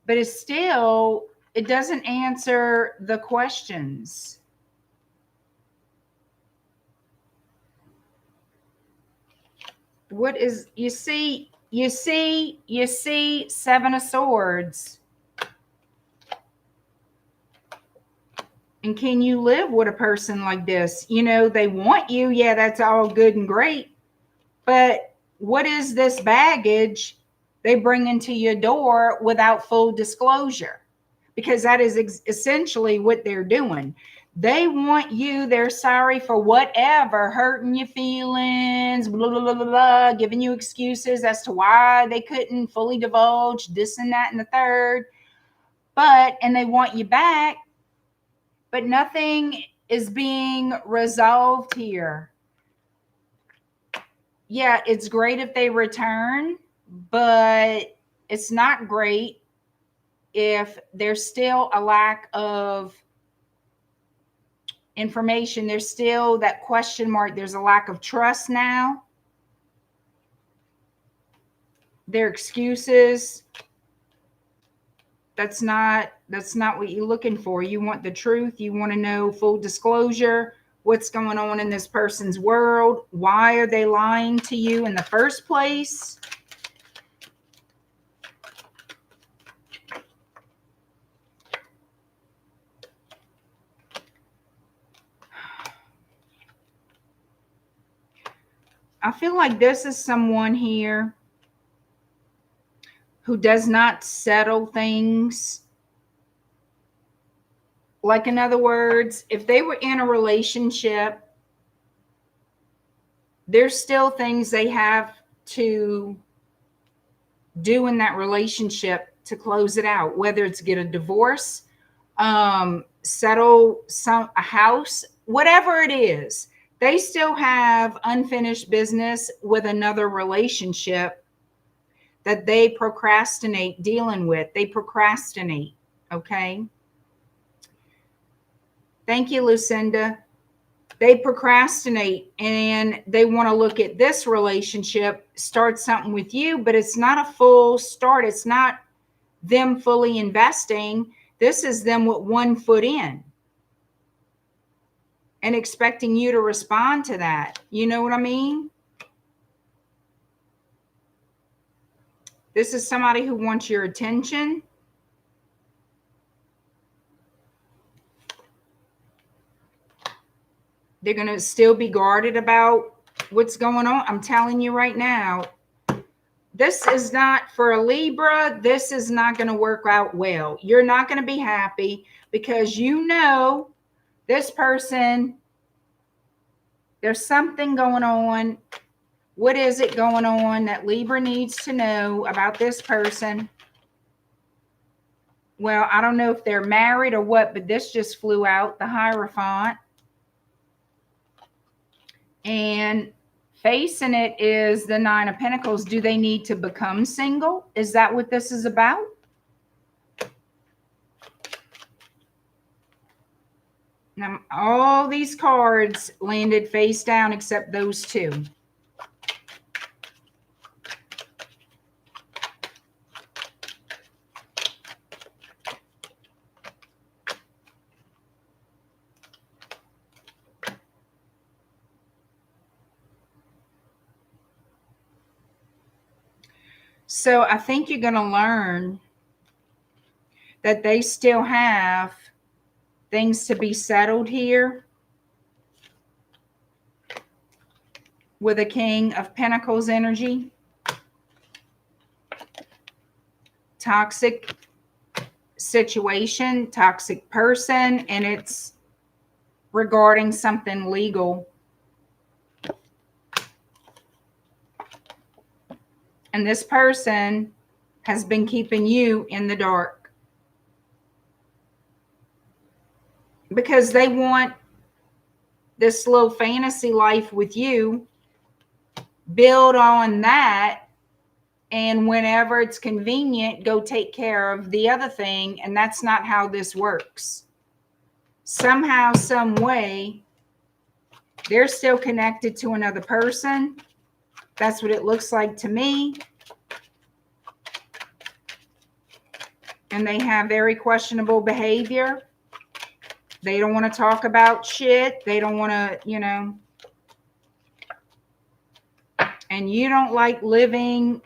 S1: but it's still, it doesn't answer the questions. What is, you see, Seven of Swords. And can you live with a person like this? You know, they want you. Yeah, that's all good and great. But what is this baggage they bring into your door without full disclosure? Because that is essentially what they're doing. They want you. They're sorry for whatever, hurting your feelings, blah, blah, blah, blah, blah, giving you excuses as to why they couldn't fully divulge this and that and the third. And they want you back, but nothing is being resolved here. Yeah, it's great if they return, but it's not great if there's still a lack of information. There's still that question mark. There's a lack of trust now. Their excuses. That's not what you're looking for. You want the truth. You want to know full disclosure. What's going on in this person's world? Why are they lying to you in the first place? I feel like this is someone here who does not settle things. Like, in other words, if they were in a relationship, there's still things they have to do in that relationship to close it out, whether it's get a divorce, settle a house, whatever it is. They still have unfinished business with another relationship that they procrastinate dealing with. They procrastinate, okay? Thank you, Lucinda. They procrastinate and they want to look at this relationship, start something with you, but it's not a full start. It's not them fully investing. This is them with one foot in and expecting you to respond to that. You know what I mean? This is somebody who wants your attention. They're going to still be guarded about what's going on. I'm telling you right now, this is not for a Libra. This is not going to work out well. You're not going to be happy because you know this person, there's something going on. What is it going on that Libra needs to know about this person? Well, I don't know if they're married or what, but this just flew out, the Hierophant. And facing it is the Nine of Pentacles. Do they need to become single? Is that what this is about? Now, all these cards landed face down except those two. So I think you're going to learn that they still have things to be settled here with a King of Pentacles energy. Toxic situation, toxic person, and it's regarding something legal. And this person has been keeping you in the dark because they want this little fantasy life with you, build on that, and whenever it's convenient, go take care of the other thing. And that's not how this works. Somehow, some way, they're still connected to another person. That's what it looks like to me. And they have very questionable behavior. They don't want to talk about shit. They don't want to, you know. And you don't like living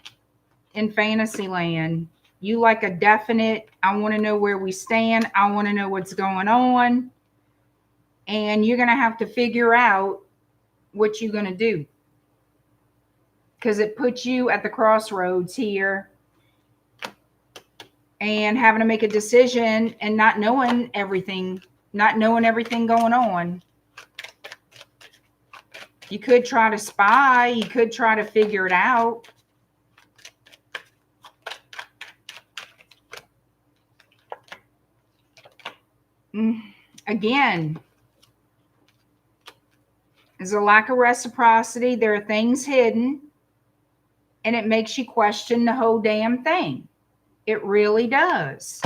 S1: in fantasy land. You like a definite, I want to know where we stand. I want to know what's going on. And you're going to have to figure out what you're going to do. Because it puts you at the crossroads here and having to make a decision and not knowing everything going on. You could try to spy. You could try to figure it out. Again, there's a lack of reciprocity. There are things hidden. And it makes you question the whole damn thing. It really does.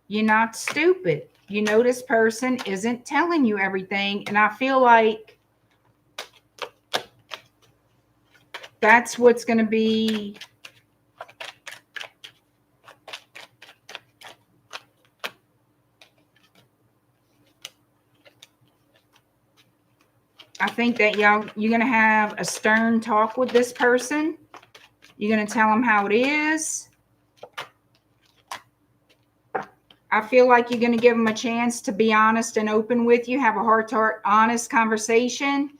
S1: You're not stupid. You know this person isn't telling you everything. And I feel like that's what's going to be I think that you're going to have a stern talk with this person. You're going to tell them how it is. I feel like you're going to give them a chance to be honest and open with you. Have a heart-to-heart, honest conversation.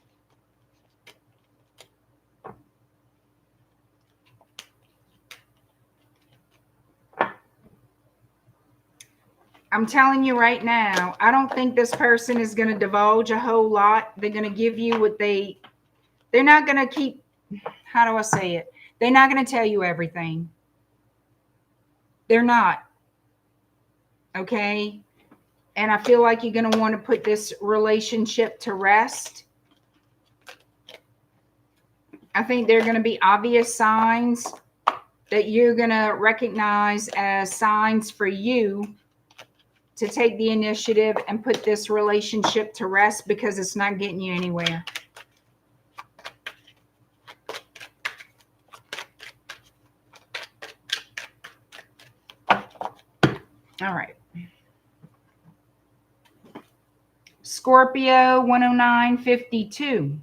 S1: I'm telling you right now, I don't think this person is going to divulge a whole lot. They're going to give you what they're not going to keep, how do I say it? They're not going to tell you everything. They're not. Okay? And I feel like you're going to want to put this relationship to rest. I think there are going to be obvious signs that you're going to recognize as signs for you to take the initiative and put this relationship to rest because it's not getting you anywhere. All right. Scorpio 109.52.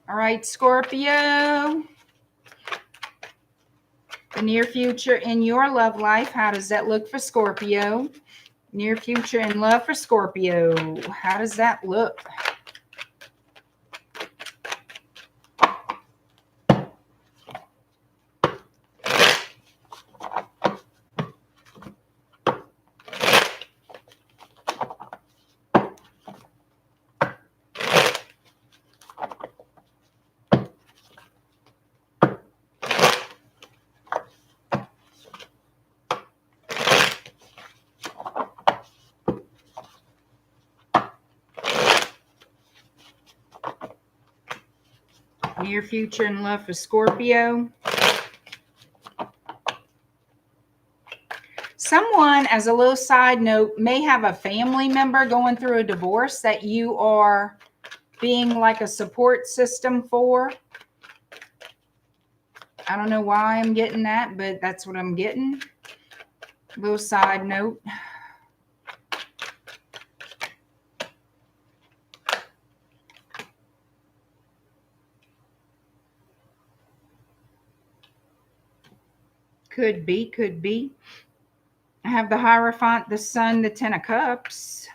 S1: All right, Scorpio. The near future in your love life, how does that look for Scorpio? Near future in love for Scorpio. How does that look? Near future in love for Scorpio. Someone, as a little side note, may have a family member going through a divorce that you are being like a support system for. I don't know why I'm getting that, but that's what I'm getting. Little side note. Could be, could be. I have the Hierophant, the Sun, the Ten of Cups.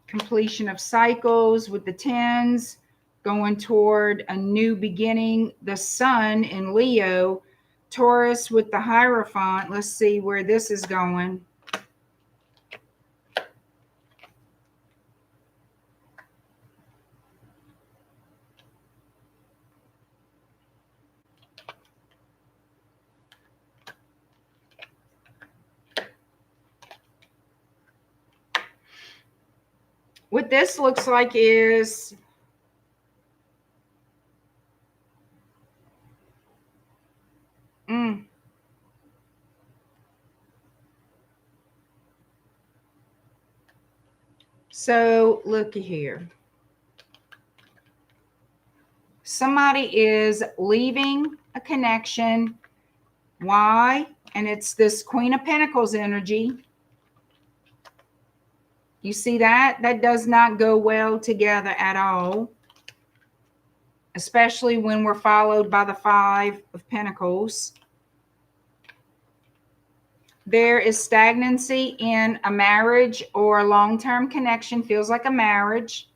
S1: Completion of cycles with the tens. Going toward a new beginning. The Sun in Leo. Taurus with the Hierophant. Let's see where this is going. What this looks like is so looky here. Somebody is leaving a connection. Why? And it's this Queen of Pentacles energy. You see that? That does not go well together at all. Especially when we're followed by the Five of Pentacles. There is stagnancy in a marriage or a long-term connection. Feels like a marriage.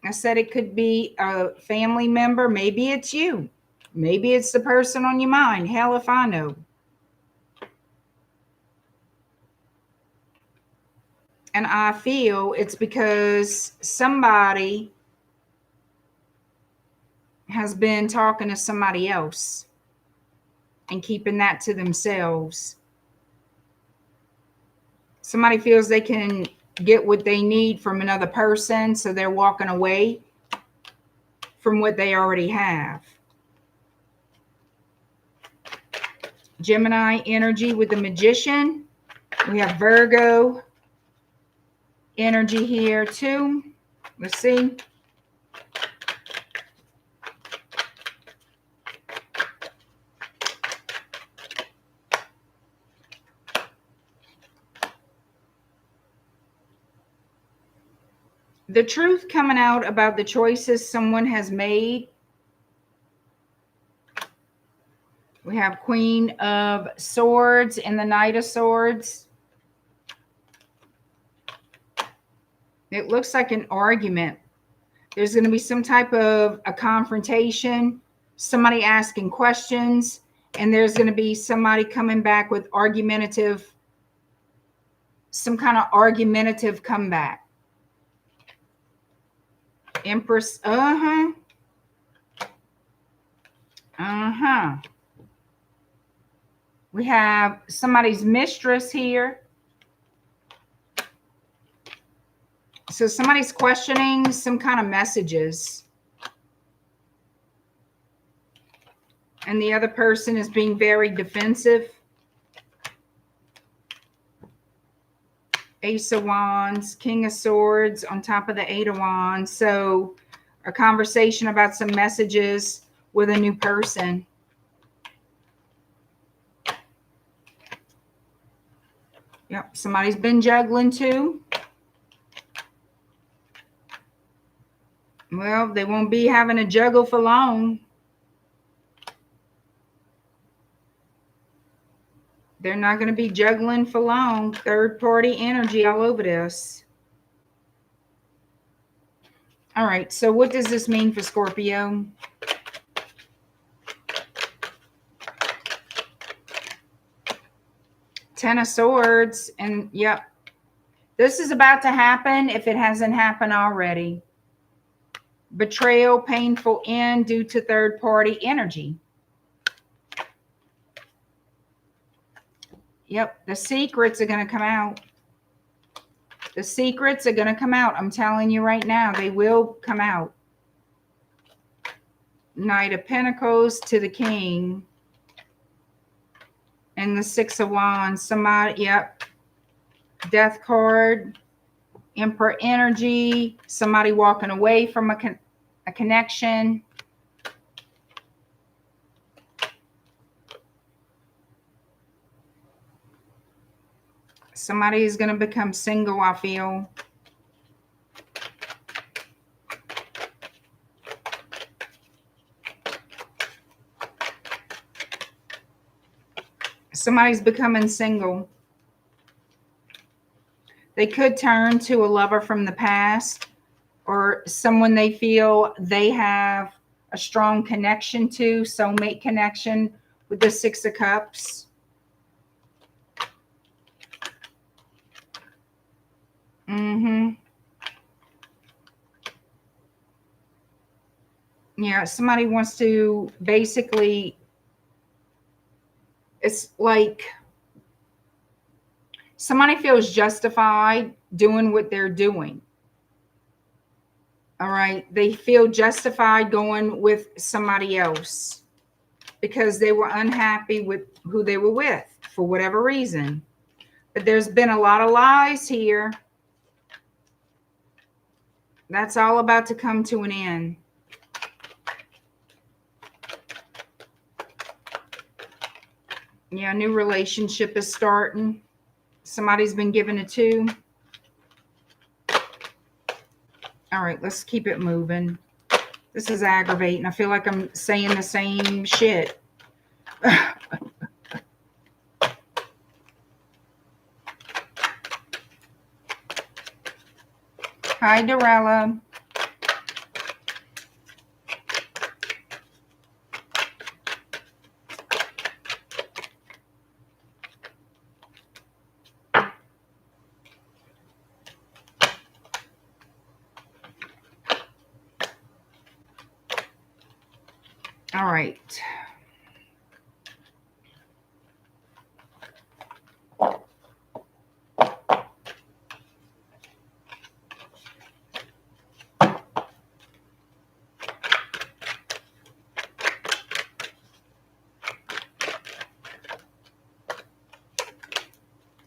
S1: I said it could be a family member. Maybe it's you. Maybe it's the person on your mind. Hell if I know. And I feel it's because somebody has been talking to somebody else and keeping that to themselves. Somebody feels they can get what they need from another person, so they're walking away from what they already have. Gemini energy with the Magician. We have Virgo energy here too. Let's see. The truth coming out about the choices someone has made. We have Queen of Swords and the Knight of Swords. It looks like an argument. There's going to be some type of a confrontation, somebody asking questions, and there's going to be somebody coming back with argumentative, some kind of argumentative comeback. Empress, We have somebody's mistress here. So somebody's questioning some kind of messages. And the other person is being very defensive. Ace of Wands, King of Swords on top of the Eight of Wands. So a conversation about some messages with a new person. Yep, somebody's been juggling too. Well, they won't be having a juggle for long. They're not going to be juggling for long. Third-party energy all over this. All right, so what does this mean for Scorpio? Ten of Swords, and yep. This is about to happen if it hasn't happened already. Betrayal, painful end due to third-party energy. Yep, the secrets are going to come out. The secrets are going to come out. I'm telling you right now, they will come out. Knight of Pentacles to the King. And the Six of Wands. Somebody, yep. Death card. Emperor energy. Somebody walking away from a connection. Somebody is going to become single, I feel. Somebody's becoming single. They could turn to a lover from the past or someone they feel they have a strong connection to, soulmate connection with the Six of Cups. Yeah, somebody wants to basically, it's like somebody feels justified doing what they're doing. All right. They feel justified going with somebody else because they were unhappy with who they were with for whatever reason. But there's been a lot of lies here. That's all about to come to an end. Yeah, a new relationship is starting. Somebody's been given a 2. All right, let's keep it moving. This is aggravating. I feel like I'm saying the same shit. Hi, Dorella. All right.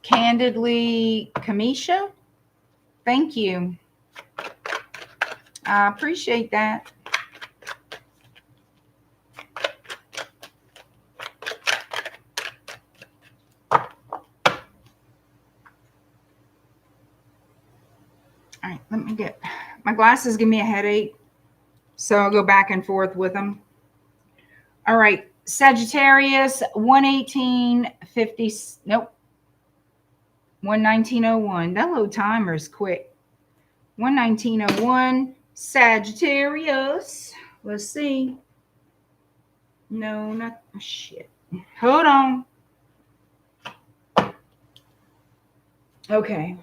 S1: Candidly, Kamisha, thank you. I appreciate that. All right, let me get my glasses. Give me a headache, so I'll go back and forth with them. All right, Sagittarius, 118.50. Nope, 119.01. That little timer is quick. 119.01. Sagittarius. Let's see. No, not shit. Hold on. Okay.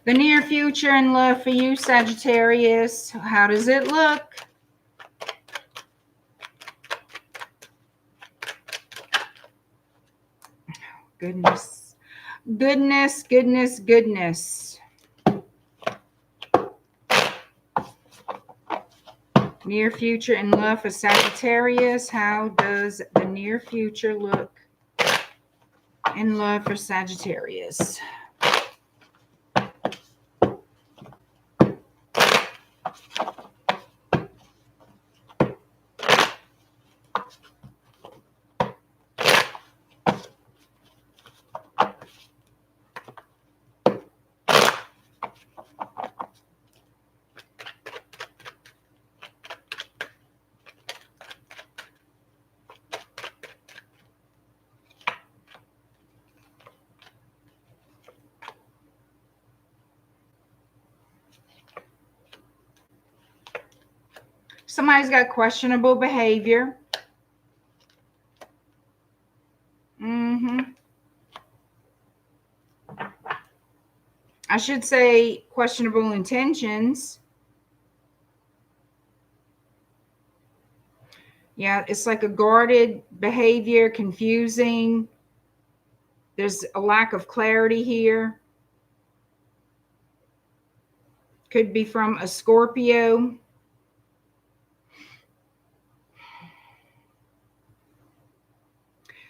S1: The near future in love for you, Sagittarius. How does it look? Goodness. Goodness, goodness, goodness. Near future in love for Sagittarius. How does the near future look in love for Sagittarius? Somebody's got questionable behavior. I should say questionable intentions. Yeah, it's like a guarded behavior, confusing. There's a lack of clarity here. Could be from a Scorpio.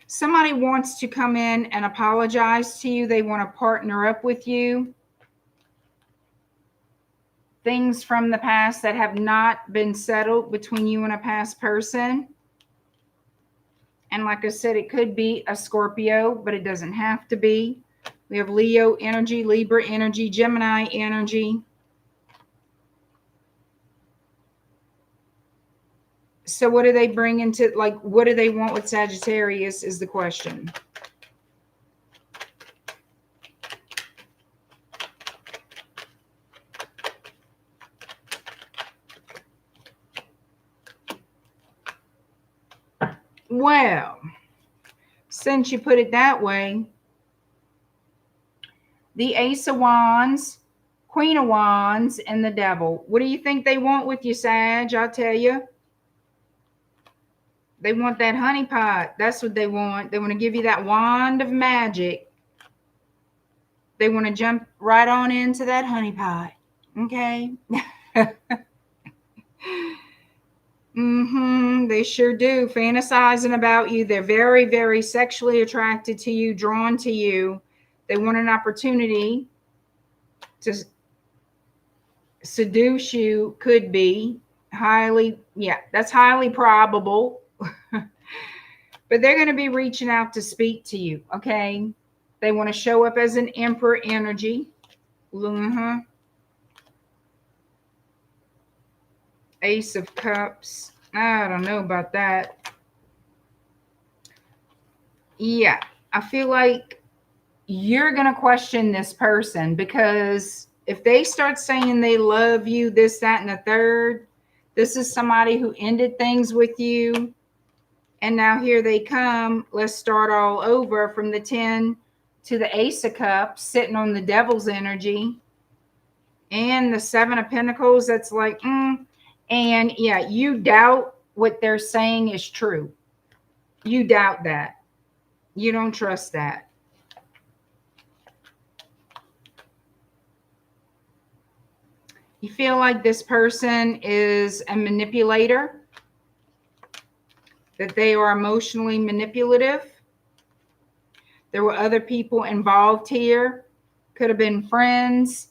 S1: Somebody wants to come in and apologize to you. They want to partner up with you. Things from the past that have not been settled between you and a past person. And like I said, it could be a Scorpio, but it doesn't have to be. We have Leo energy, Libra energy, Gemini energy. So what do they bring into, like, what do they want with Sagittarius is the question. Well, since you put it that way, the Ace of Wands, Queen of Wands, and the Devil. What do you think they want with you, Sag? I'll tell you. They want that honeypot. That's what they want. They want to give you that wand of magic. They want to jump right on into that honeypot. Okay? They sure do. Fantasizing about you. They're very, very sexually attracted to you, drawn to you. They want an opportunity to seduce you. Could be highly, yeah, that's highly probable. But they're going to be reaching out to speak to you, okay? They want to show up as an Emperor energy. Ace of Cups. I don't know about that. Yeah, I feel like you're going to question this person, because if they start saying they love you, this, that, and the third, this is somebody who ended things with you. And now here they come. Let's start all over from the 10 to the Ace of Cups, sitting on the Devil's energy. And the 7 of Pentacles, that's like, And yeah, you doubt what they're saying is true. You doubt that. You don't trust that. You feel like this person is a manipulator, that they are emotionally manipulative. There were other people involved here. Could have been friends,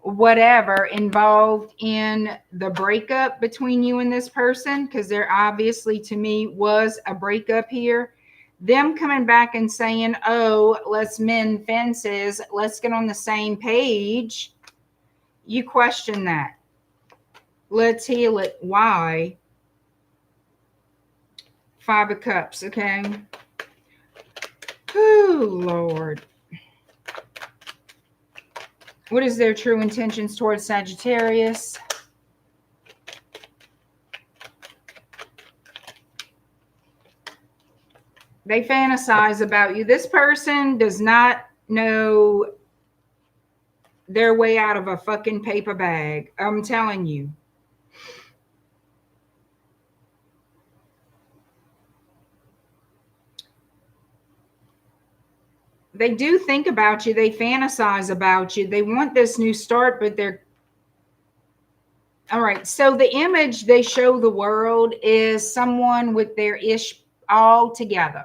S1: whatever, involved in the breakup between you and this person, because there obviously, to me, was a breakup here. Them coming back and saying, oh, let's mend fences, let's get on the same page. You question that. Let's heal it. Why? 5 of Cups, okay? Oh, Lord. What is their true intentions towards Sagittarius? They fantasize about you. This person does not know their way out of a fucking paper bag. I'm telling you. They do think about you. They fantasize about you. They want this new start, but they're... All right. So the image they show the world is someone with their ish all together.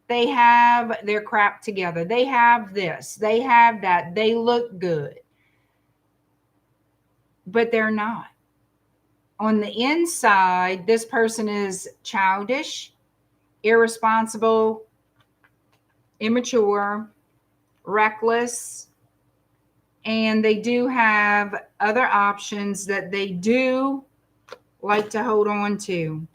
S1: They have their crap together. They have this. They have that. They look good. But they're not. On the inside, this person is childish, irresponsible, immature, reckless, and they do have other options that they do like to hold on to.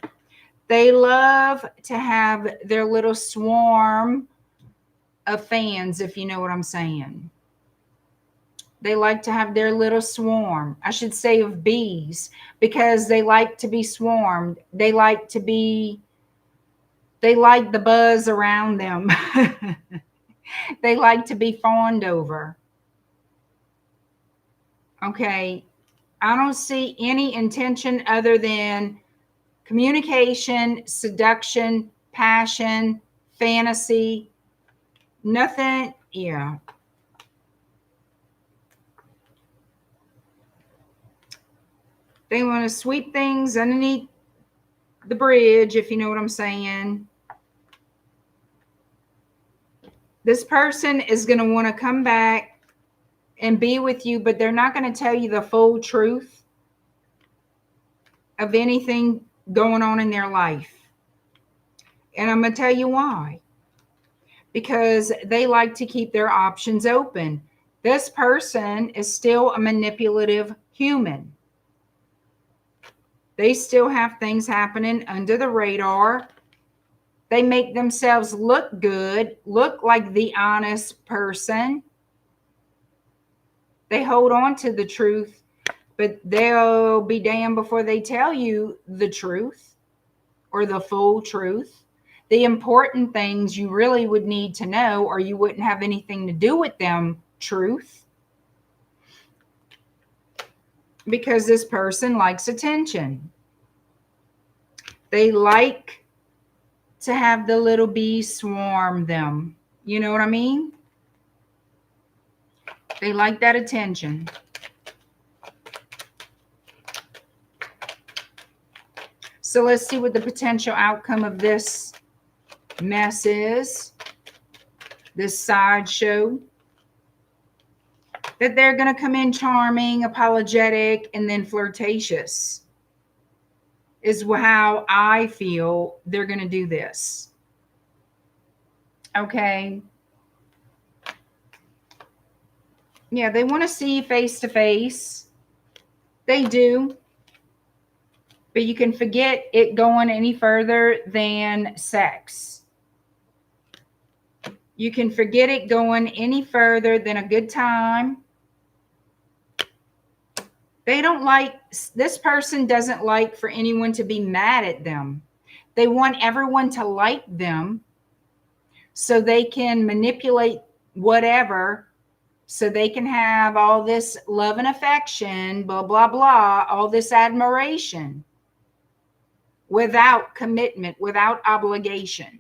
S1: They love to have their little swarm of fans, if you know what I'm saying. They like to have their little swarm, I should say, of bees, because they like to be swarmed. They like the buzz around them. They like to be fawned over. Okay. I don't see any intention other than communication, seduction, passion, fantasy. Nothing. Yeah. They want to sweep things underneath the bridge, if you know what I'm saying. This person is going to want to come back and be with you, but they're not going to tell you the full truth of anything going on in their life. And I'm going to tell you why. Because they like to keep their options open. This person is still a manipulative human. They still have things happening under the radar. They make themselves look good, look like the honest person. They hold on to the truth, but they'll be damned before they tell you the truth or the full truth. The important things you really would need to know, or you wouldn't have anything to do with them, truth. Because this person likes attention. They like to have the little bees swarm them. You know what I mean? They like that attention. So let's see what the potential outcome of this mess is. This sideshow. That they're going to come in charming, apologetic, and then flirtatious. Is how I feel they're going to do this. Okay. Yeah, they want to see you face to face. They do. But you can forget it going any further than sex. You can forget it going any further than a good time. They don't like, this person doesn't like for anyone to be mad at them. They want everyone to like them so they can manipulate whatever, so they can have all this love and affection, blah, blah, blah, all this admiration without commitment, without obligation.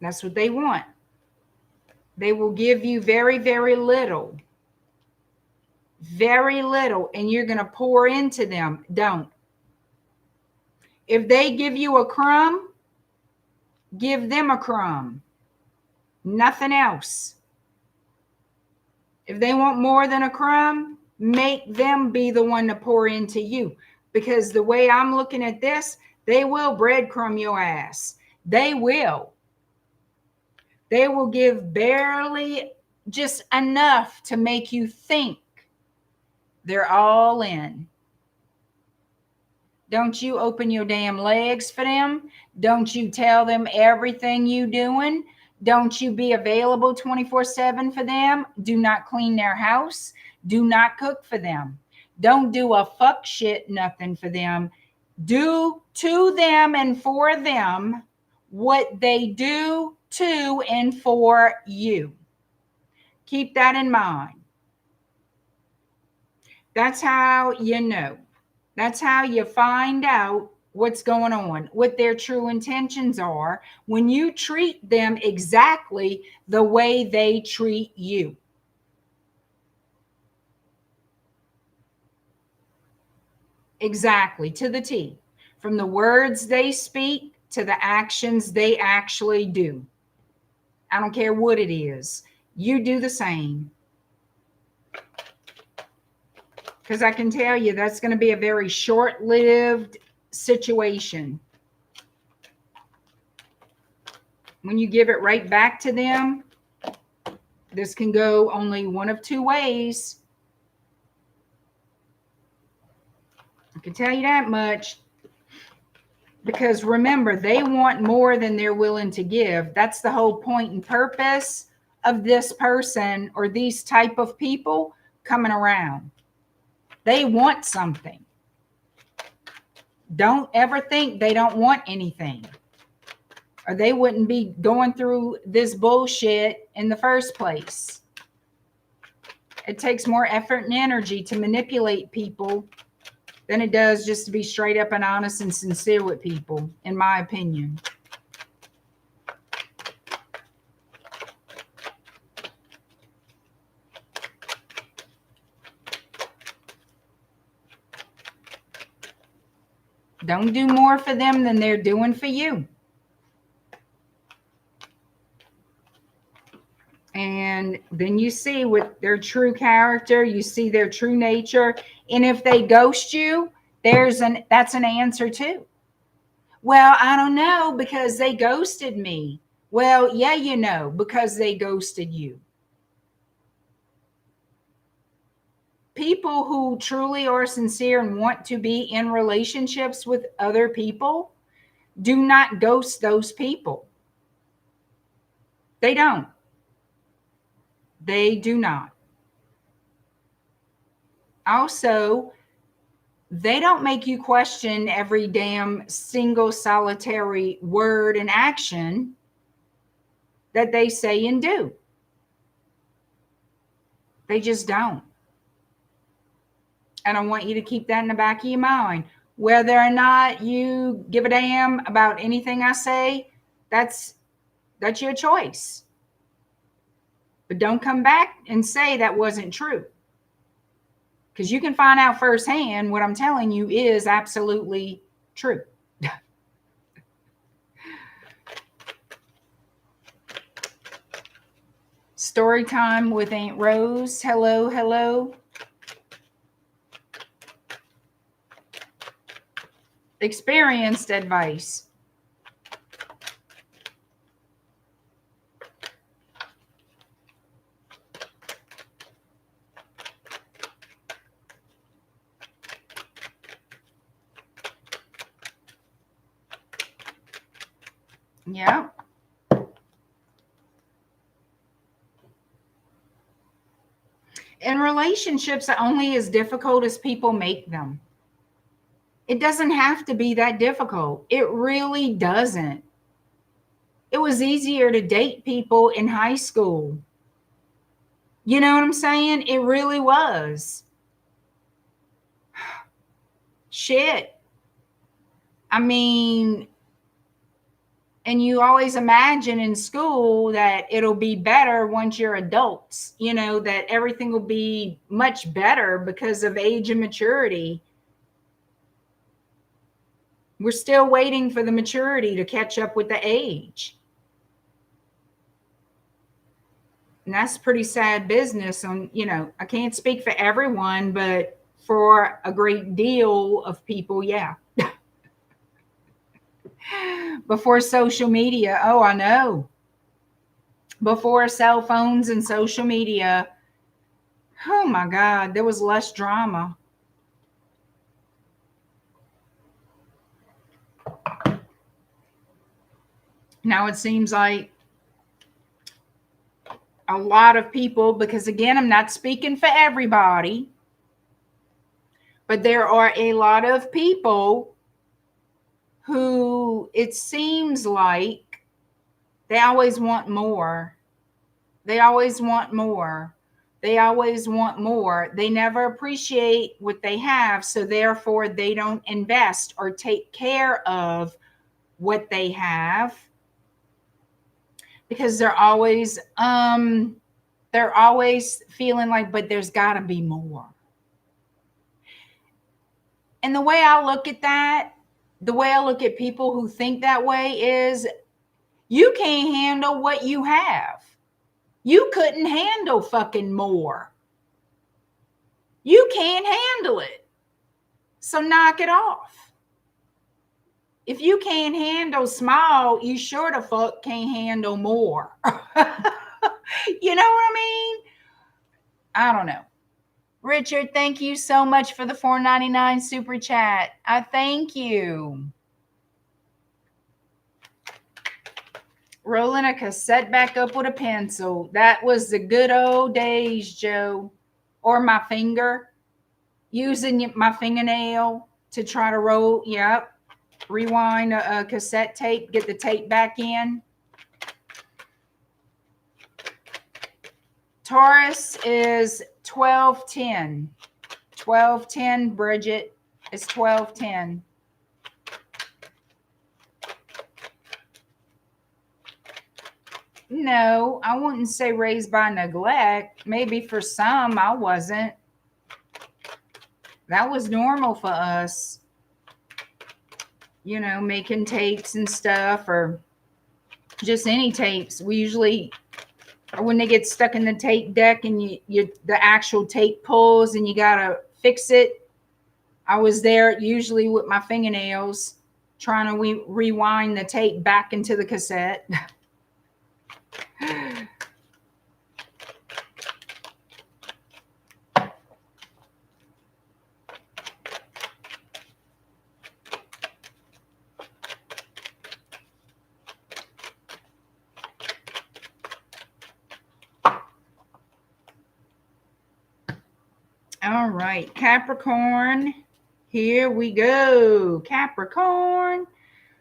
S1: That's what they want. They will give you very, very little. Very little. And you're going to pour into them. Don't. If they give you a crumb, give them a crumb. Nothing else. If they want more than a crumb, make them be the one to pour into you. Because the way I'm looking at this, they will breadcrumb your ass. They will. They will give barely just enough to make you think they're all in. Don't you open your damn legs for them. Don't you tell them everything you doing. Don't you be available 24/7 for them. Do not clean their house. Do not cook for them. Don't do a fuck shit nothing for them. Do to them and for them what they do to and for you. Keep that in mind. That's how you know. That's how you find out what's going on, what their true intentions are, when you treat them exactly the way they treat you. Exactly, to the T. From the words they speak to the actions they actually do. I don't care what it is. You do the same. Because I can tell you that's going to be a very short-lived situation. When you give it right back to them, this can go only one of two ways. I can tell you that much. Because remember, they want more than they're willing to give. That's the whole point and purpose of this person or these type of people coming around. They want something. Don't ever think they don't want anything, or they wouldn't be going through this bullshit in the first place. It takes more effort and energy to manipulate people than it does just to be straight up and honest and sincere with people, in my opinion. Don't do more for them than they're doing for you. And then you see what their true character, you see their true nature. And if they ghost you, that's an answer too. Well, I don't know because they ghosted me. Well, yeah, you know, because they ghosted you. People who truly are sincere and want to be in relationships with other people do not ghost those people. They don't. They do not. Also, they don't make you question every damn single solitary word and action that they say and do. They just don't. And I want you to keep that in the back of your mind. Whether or not you give a damn about anything I say, that's your choice. But don't come back and say that wasn't true. Because you can find out firsthand what I'm telling you is absolutely true. Story time with Aunt Rose. Hello, hello. Experienced advice. Yeah. And relationships are only as difficult as people make them. It doesn't have to be that difficult. It really doesn't. It was easier to date people in high school. You know what I'm saying? It really was. Shit. I mean, and you always imagine in school that it'll be better once you're adults, you know, that everything will be much better because of age and maturity. We're still waiting for the maturity to catch up with the age. And that's pretty sad business. You know, I can't speak for everyone, but for a great deal of people, yeah. Before social media, oh, I know. Before cell phones and social media, oh my God, there was less drama. Now it seems like a lot of people, because again, I'm not speaking for everybody, but there are a lot of people who it seems like they always want more. They always want more. They always want more. They never appreciate what they have, so therefore they don't invest or take care of what they have, because they're always feeling like, but there's got to be more. And the way I look at that, the way I look at people who think that way is, you can't handle what you have. You couldn't handle fucking more. You can't handle it. So knock it off. If you can't handle small, you sure the fuck can't handle more. You know what I mean? I don't know. Richard, thank you so much for the $4.99 super chat. I thank you. Rolling a cassette back up with a pencil. That was the good old days, Joe. Or my finger. Using my fingernail to try to roll. Yep. Rewind a cassette tape. Get the tape back in. Taurus is 1210. 1210, Bridget. It's 1210. No, I wouldn't say raised by neglect. Maybe for some, I wasn't. That was normal for us. You know, making tapes and stuff, or just any tapes. We usually, or when they get stuck in the tape deck and the actual tape pulls and you gotta fix it. I was there usually with my fingernails trying to rewind the tape back into the cassette. All right, Capricorn, here we go. Capricorn.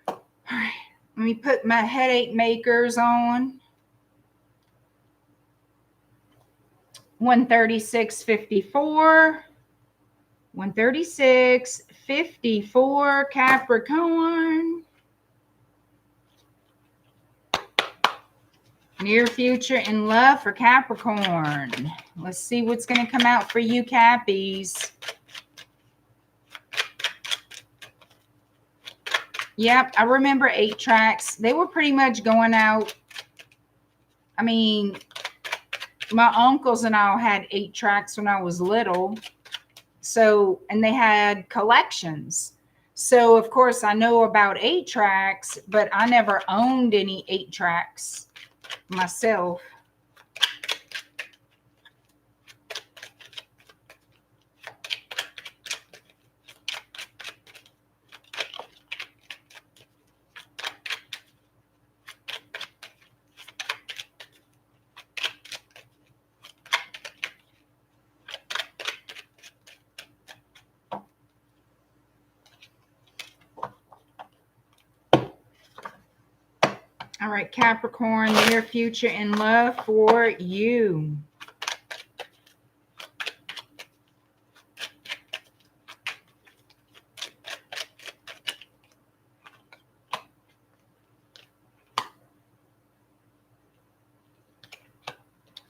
S1: All right, let me put my headache makers on. 136.54. 136.54, Capricorn. Near future in love for Capricorn. Let's see what's going to come out for you, Cappies. Yep, I remember 8 tracks. They were pretty much going out. I mean, my uncles and I had 8 tracks when I was little. So, and they had collections. So, of course, I know about 8 tracks, but I never owned any 8 tracks myself. All right, Capricorn, near future in love for you.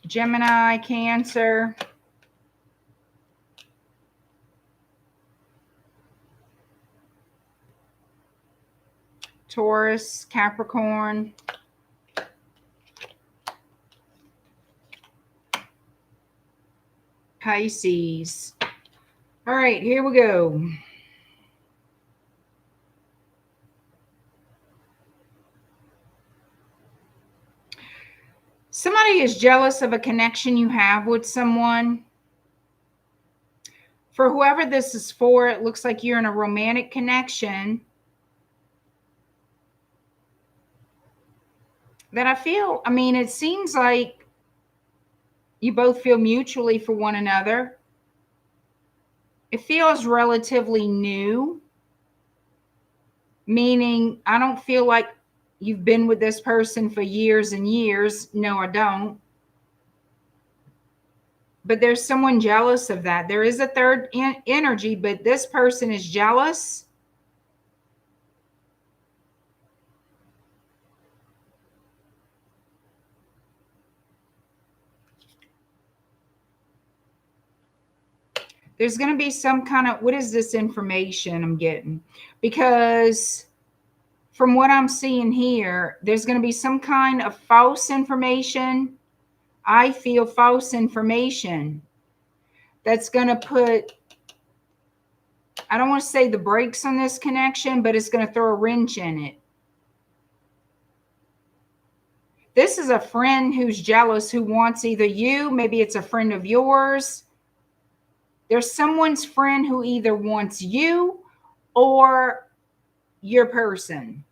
S1: Gemini, Cancer. Taurus, Capricorn. Pisces. All right, here we go. Somebody is jealous of a connection you have with someone. For whoever this is for, it looks like you're in a romantic connection that I mean, it seems like you both feel mutually for one another. It feels relatively new, meaning I don't feel like you've been with this person for years and years. No, I don't. But there's someone jealous of that. There is a third energy, but this person is jealous. There's going to be some kind of, what is this information I'm getting? Because from what I'm seeing here, there's going to be some kind of false information. I feel false information that's going to put, I don't want to say the brakes on this connection, but it's going to throw a wrench in it. This is a friend who's jealous, who wants either you, maybe it's a friend of yours. There's someone's friend who either wants you or your person.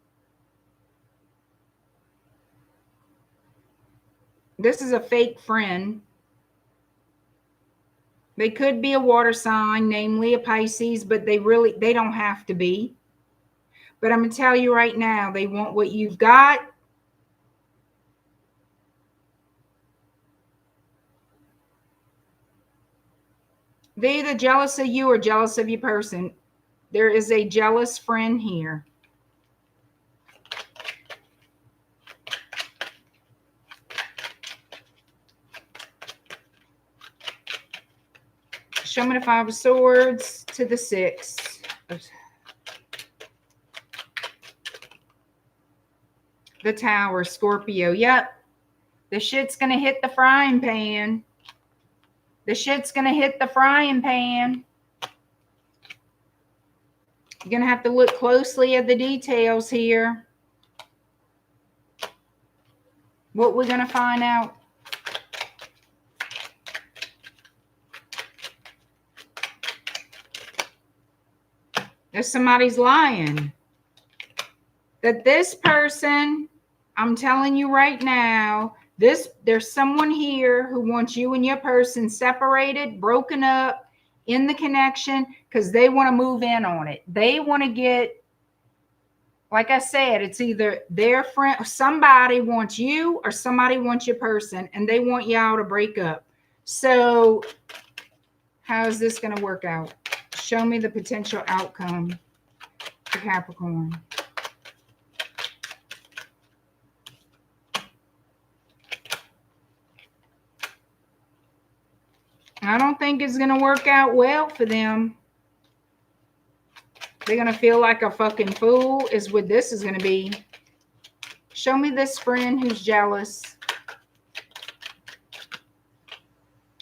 S1: This is a fake friend. They could be a water sign, namely a Pisces, but they don't have to be. But I'm going to tell you right now, they want what you've got. They're either jealous of you or jealous of your person. There is a jealous friend here. Show me the Five of Swords to the Six. The Tower, Scorpio. Yep. The shit's going to hit the frying pan. The shit's going to hit the frying pan. You're going to have to look closely at the details here. What we're going to find out. If somebody's lying. That this person, I'm telling you right now, there's someone here who wants you and your person separated, broken up, in the connection, because they want to move in on it. They want to get, like I said, it's either their friend, somebody wants you or somebody wants your person, and they want y'all to break up. So how is this going to work out? Show me the potential outcome for Capricorn. I don't think it's going to work out well for them. They're going to feel like a fucking fool is what this is going to be. Show me this friend who's jealous.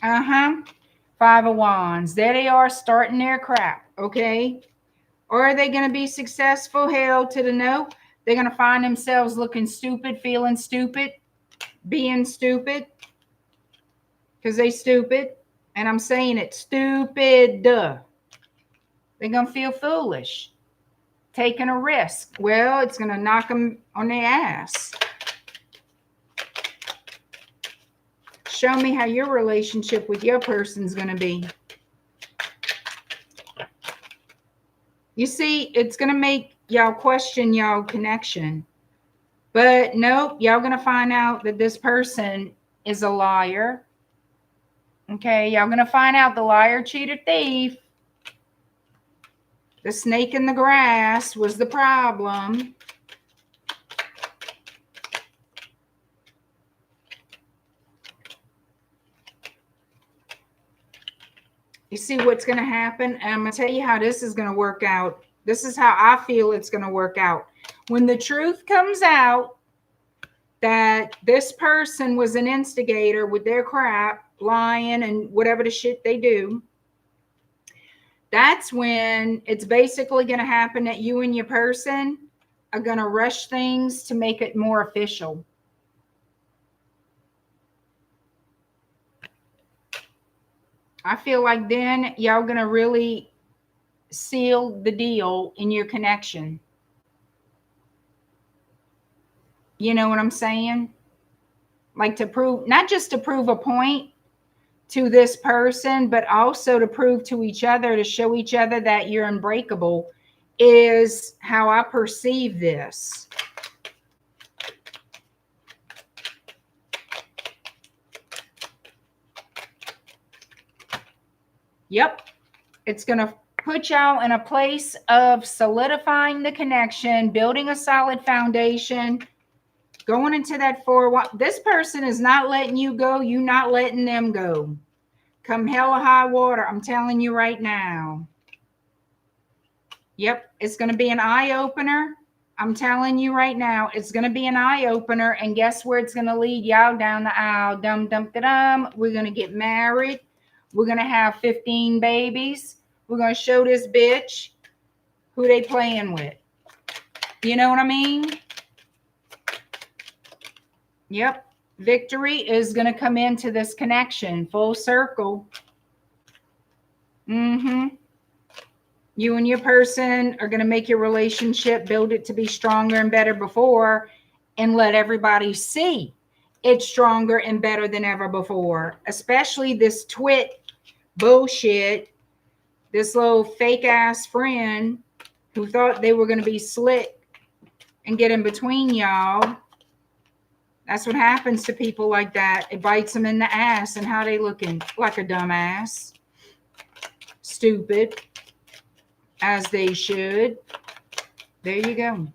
S1: Five of Wands. There they are starting their crap, okay? Or are they going to be successful? Hell to the no. They're going to find themselves looking stupid, feeling stupid, being stupid. Because they stupid. And I'm saying it, stupid. They're going to feel foolish. Taking a risk. Well, it's going to knock them on their ass. Show me how your relationship with your person's going to be. You see, it's going to make y'all question y'all connection. But nope, y'all going to find out that this person is a liar. Okay, y'all going to find out the liar, cheater, thief. The snake in the grass was the problem. You see what's going to happen? And I'm going to tell you how this is going to work out. This is how I feel it's going to work out. When the truth comes out that this person was an instigator with their crap, lying and whatever the shit they do, that's when it's basically going to happen that you and your person are going to rush things to make it more official. I feel like then y'all going to really seal the deal in your connection. You know what I'm saying? Like to prove, not just to prove a point to this person, but also to prove to each other, to show each other that you're unbreakable, is how I perceive this. Yep. It's going to put y'all in a place of solidifying the connection, building a solid foundation, going into that forward. This person is not letting you go. You not letting them go. Come hell or high water. I'm telling you right now. Yep. It's going to be an eye opener. I'm telling you right now, it's going to be an eye opener. And guess where it's going to lead y'all? Down the aisle. Dum, dum, da, dum. We're going to get married. We're going to have 15 babies. We're going to show this bitch who they playing with. You know what I mean? Yep. Victory is going to come into this connection. Full circle. You and your person are going to make your relationship, build it to be stronger and better before, and let everybody see. it's stronger and better than ever before. Especially this twit bullshit, this little fake ass friend who thought they were going to be slick and get in between y'all. That's what happens to people like that. It bites them in the ass. And how they looking? Like a dumbass. Stupid. As they should. There you go.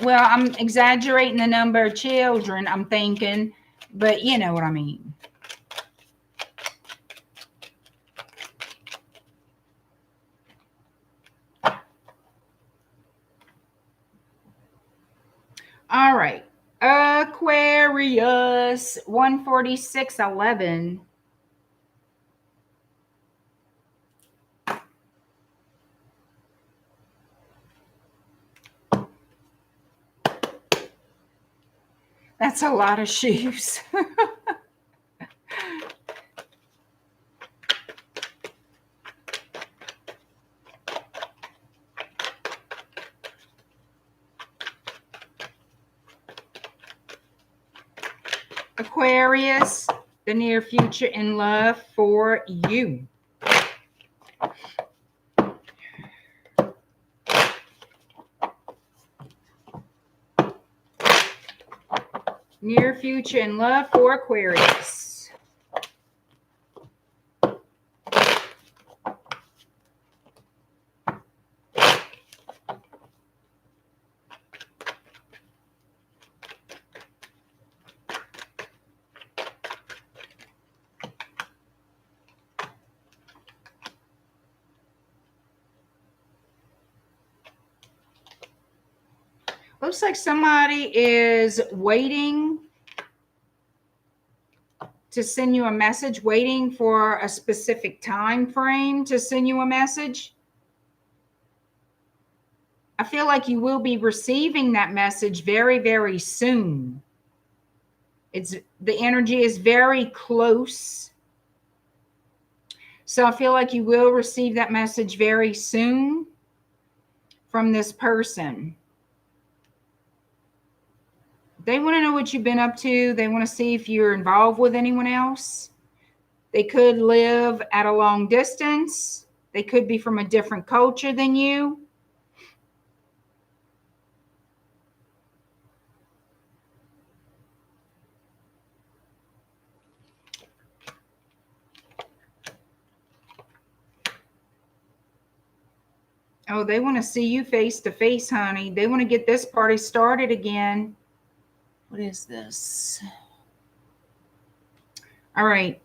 S1: Well, I'm exaggerating the number of children, I'm thinking. But you know what I mean. All right. Aquarius 14611. That's a lot of shoes. Aquarius, the near future in love for you. Near future in love for Aquarius. Looks like somebody is waiting to send you a message, waiting for a specific time frame to send you a message. I feel like you will be receiving that message very, very soon. The energy is very close. So I feel like you will receive that message very soon from this person. They want to know what you've been up to. They want to see if you're involved with anyone else. They could live at a long distance. They could be from a different culture than you. Oh, they want to see you face to face, honey. They want to get this party started again. What is this? All right.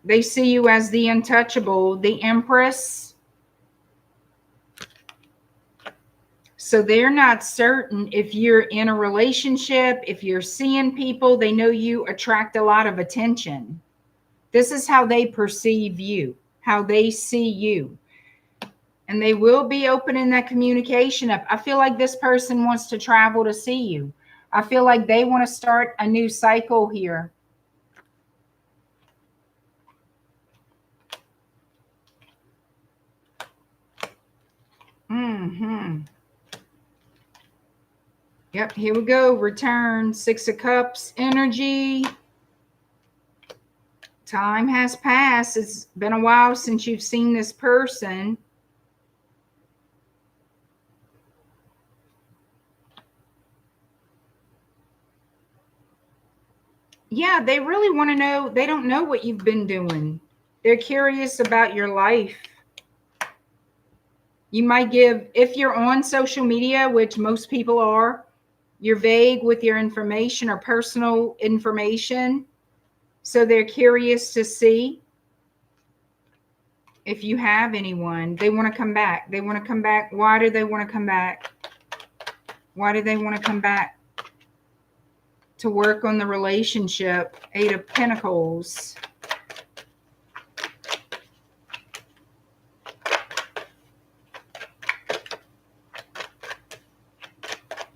S1: They see you as the untouchable, the Empress. So they're not certain if you're in a relationship, if you're seeing people. They know you attract a lot of attention. This is how they perceive you, how they see you. And they will be opening that communication up. I feel like this person wants to travel to see you. I feel like they want to start a new cycle here. Yep, here we go. Return, 6 of Cups energy. Time has passed. It's been a while since you've seen this person. Yeah, they really want to know. They don't know what you've been doing. They're curious about your life. You might give, if you're on social media, which most people are, you're vague with your information or personal information. So they're curious to see if you have anyone. They want to come back. They want to come back. Why do they want to come back? Why do they want to come back? To work on the relationship. 8 of Pentacles.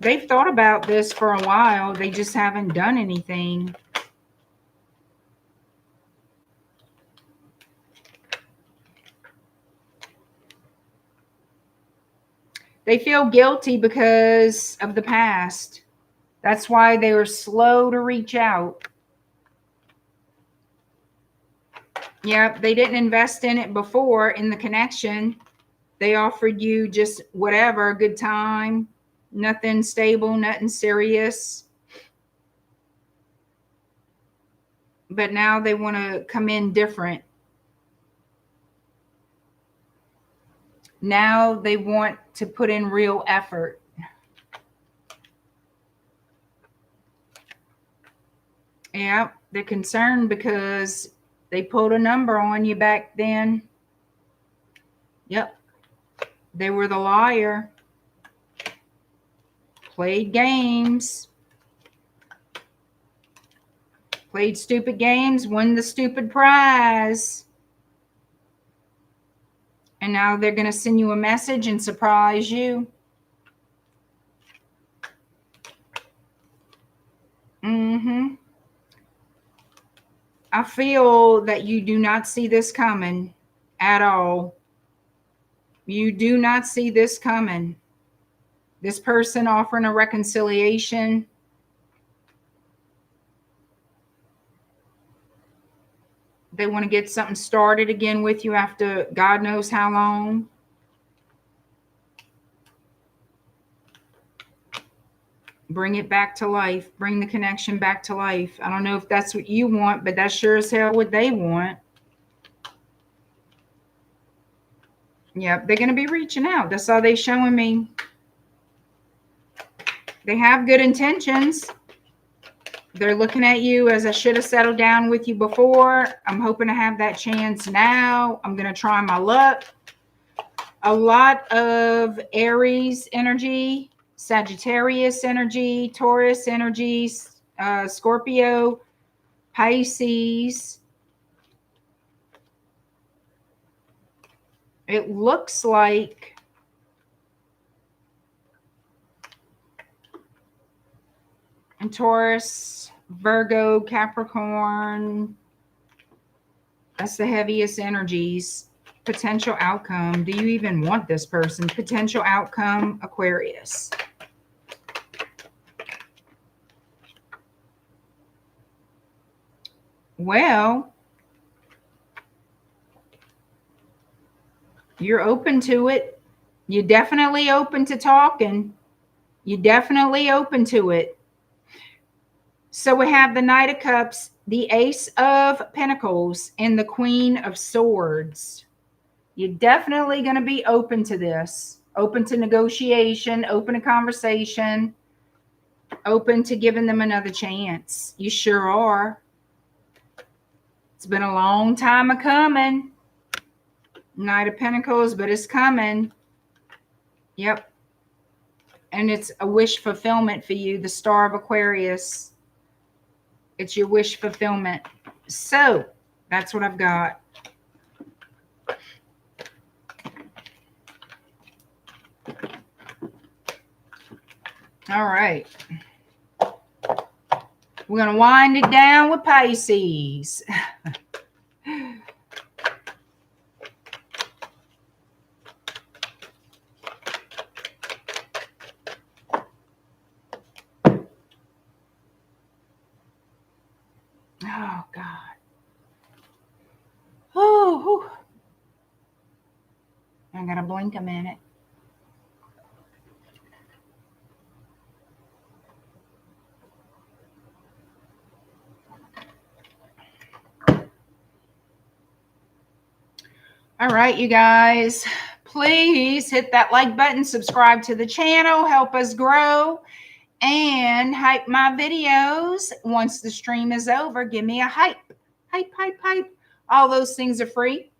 S1: They've thought about this for a while. They just haven't done anything. They feel guilty because of the past. That's why they were slow to reach out. Yep, they didn't invest in it before in the connection. They offered you just whatever, a good time, nothing stable, nothing serious. But now they want to come in different. Now they want to put in real effort. Yeah, they're concerned because they pulled a number on you back then. Yep. They were the liar. Played games. Played stupid games, won the stupid prize. And now they're going to send you a message and surprise you. I feel that you do not see this coming at all. You do not see this coming. This person offering a reconciliation. They want to get something started again with you after God knows how long. Bring it back to life. Bring the connection back to life. I don't know if that's what you want, but that's sure as hell what they want. Yep, they're going to be reaching out. That's all they're showing me. They have good intentions. They're looking at you as I should have settled down with you before. I'm hoping to have that chance now. I'm going to try my luck. A lot of Aries energy, Sagittarius energy, Taurus energy, Scorpio, Pisces. It looks like Taurus, Virgo, Capricorn. That's the heaviest energies. Potential outcome. Do you even want this person? Potential outcome, Aquarius. Well, you're open to it. You're definitely open to talking. You're definitely open to it. So we have the Knight of Cups, the Ace of Pentacles, and the Queen of Swords. You're definitely going to be open to this. Open to negotiation, open to conversation, open to giving them another chance. You sure are. It's been a long time a coming. Knight of Pentacles, but it's coming. Yep. And it's a wish fulfillment for you, the Star of Aquarius. It's your wish fulfillment. So that's what I've got. All right. We're going to wind it down with Pisces. Oh, God. Oh, I got to blink a minute. All right, you guys, please hit that like button, subscribe to the channel, help us grow, and hype my videos. Once the stream is over, give me a hype. Hype, hype, hype. All those things are free.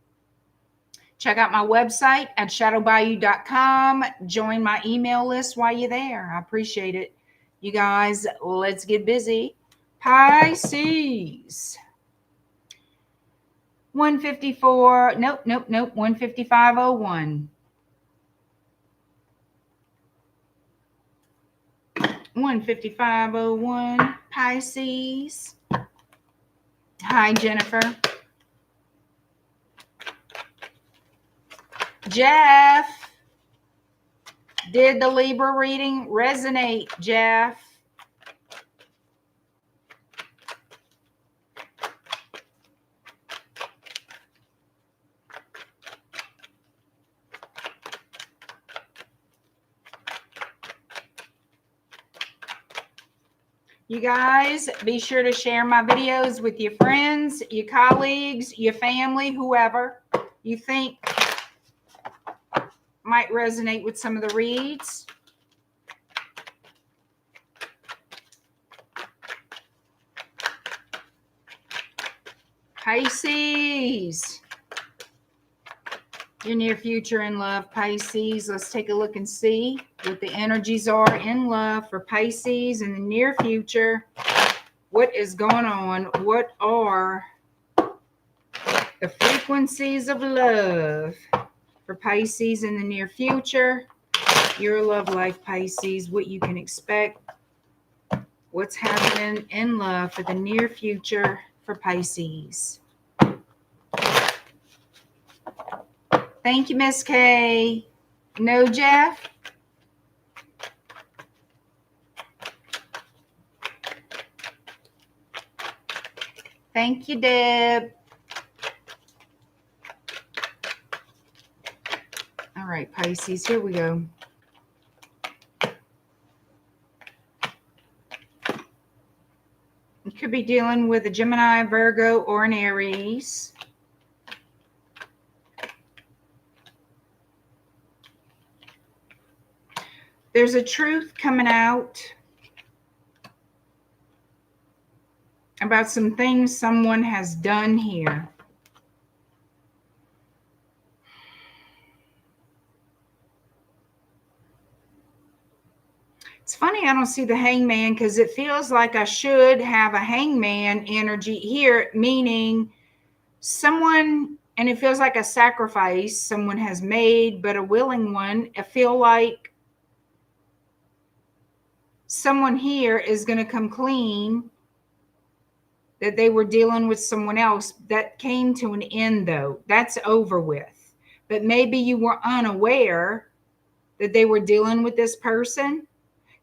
S1: Check out my website at shadowbayou.com. Join my email list while you're there. I appreciate it. You guys, let's get busy. Pisces. 154. Nope. 155.01. 155.01. Pisces. Hi, Jennifer. Jeff. Did the Libra reading resonate, Jeff? You guys, be sure to share my videos with your friends, your colleagues, your family, whoever you think might resonate with some of the reads. Pisces. Your near future in love, Pisces. Let's take a look and see what the energies are in love for Pisces in the near future. What is going on? What are the frequencies of love for Pisces in the near future? Your love life, Pisces, what you can expect. What's happening in love for the near future for Pisces. Thank you, Miss K. No, Jeff? Thank you, Deb. All right, Pisces, here we go. You could be dealing with a Gemini, Virgo, or an Aries. There's a truth coming out about some things someone has done here. It's funny I don't see the hangman because it feels like I should have a hangman energy here, meaning someone, and it feels like a sacrifice someone has made, but a willing one. I feel like someone here is going to come clean that they were dealing with someone else. That came to an end, though. That's over with. But maybe you were unaware that they were dealing with this person,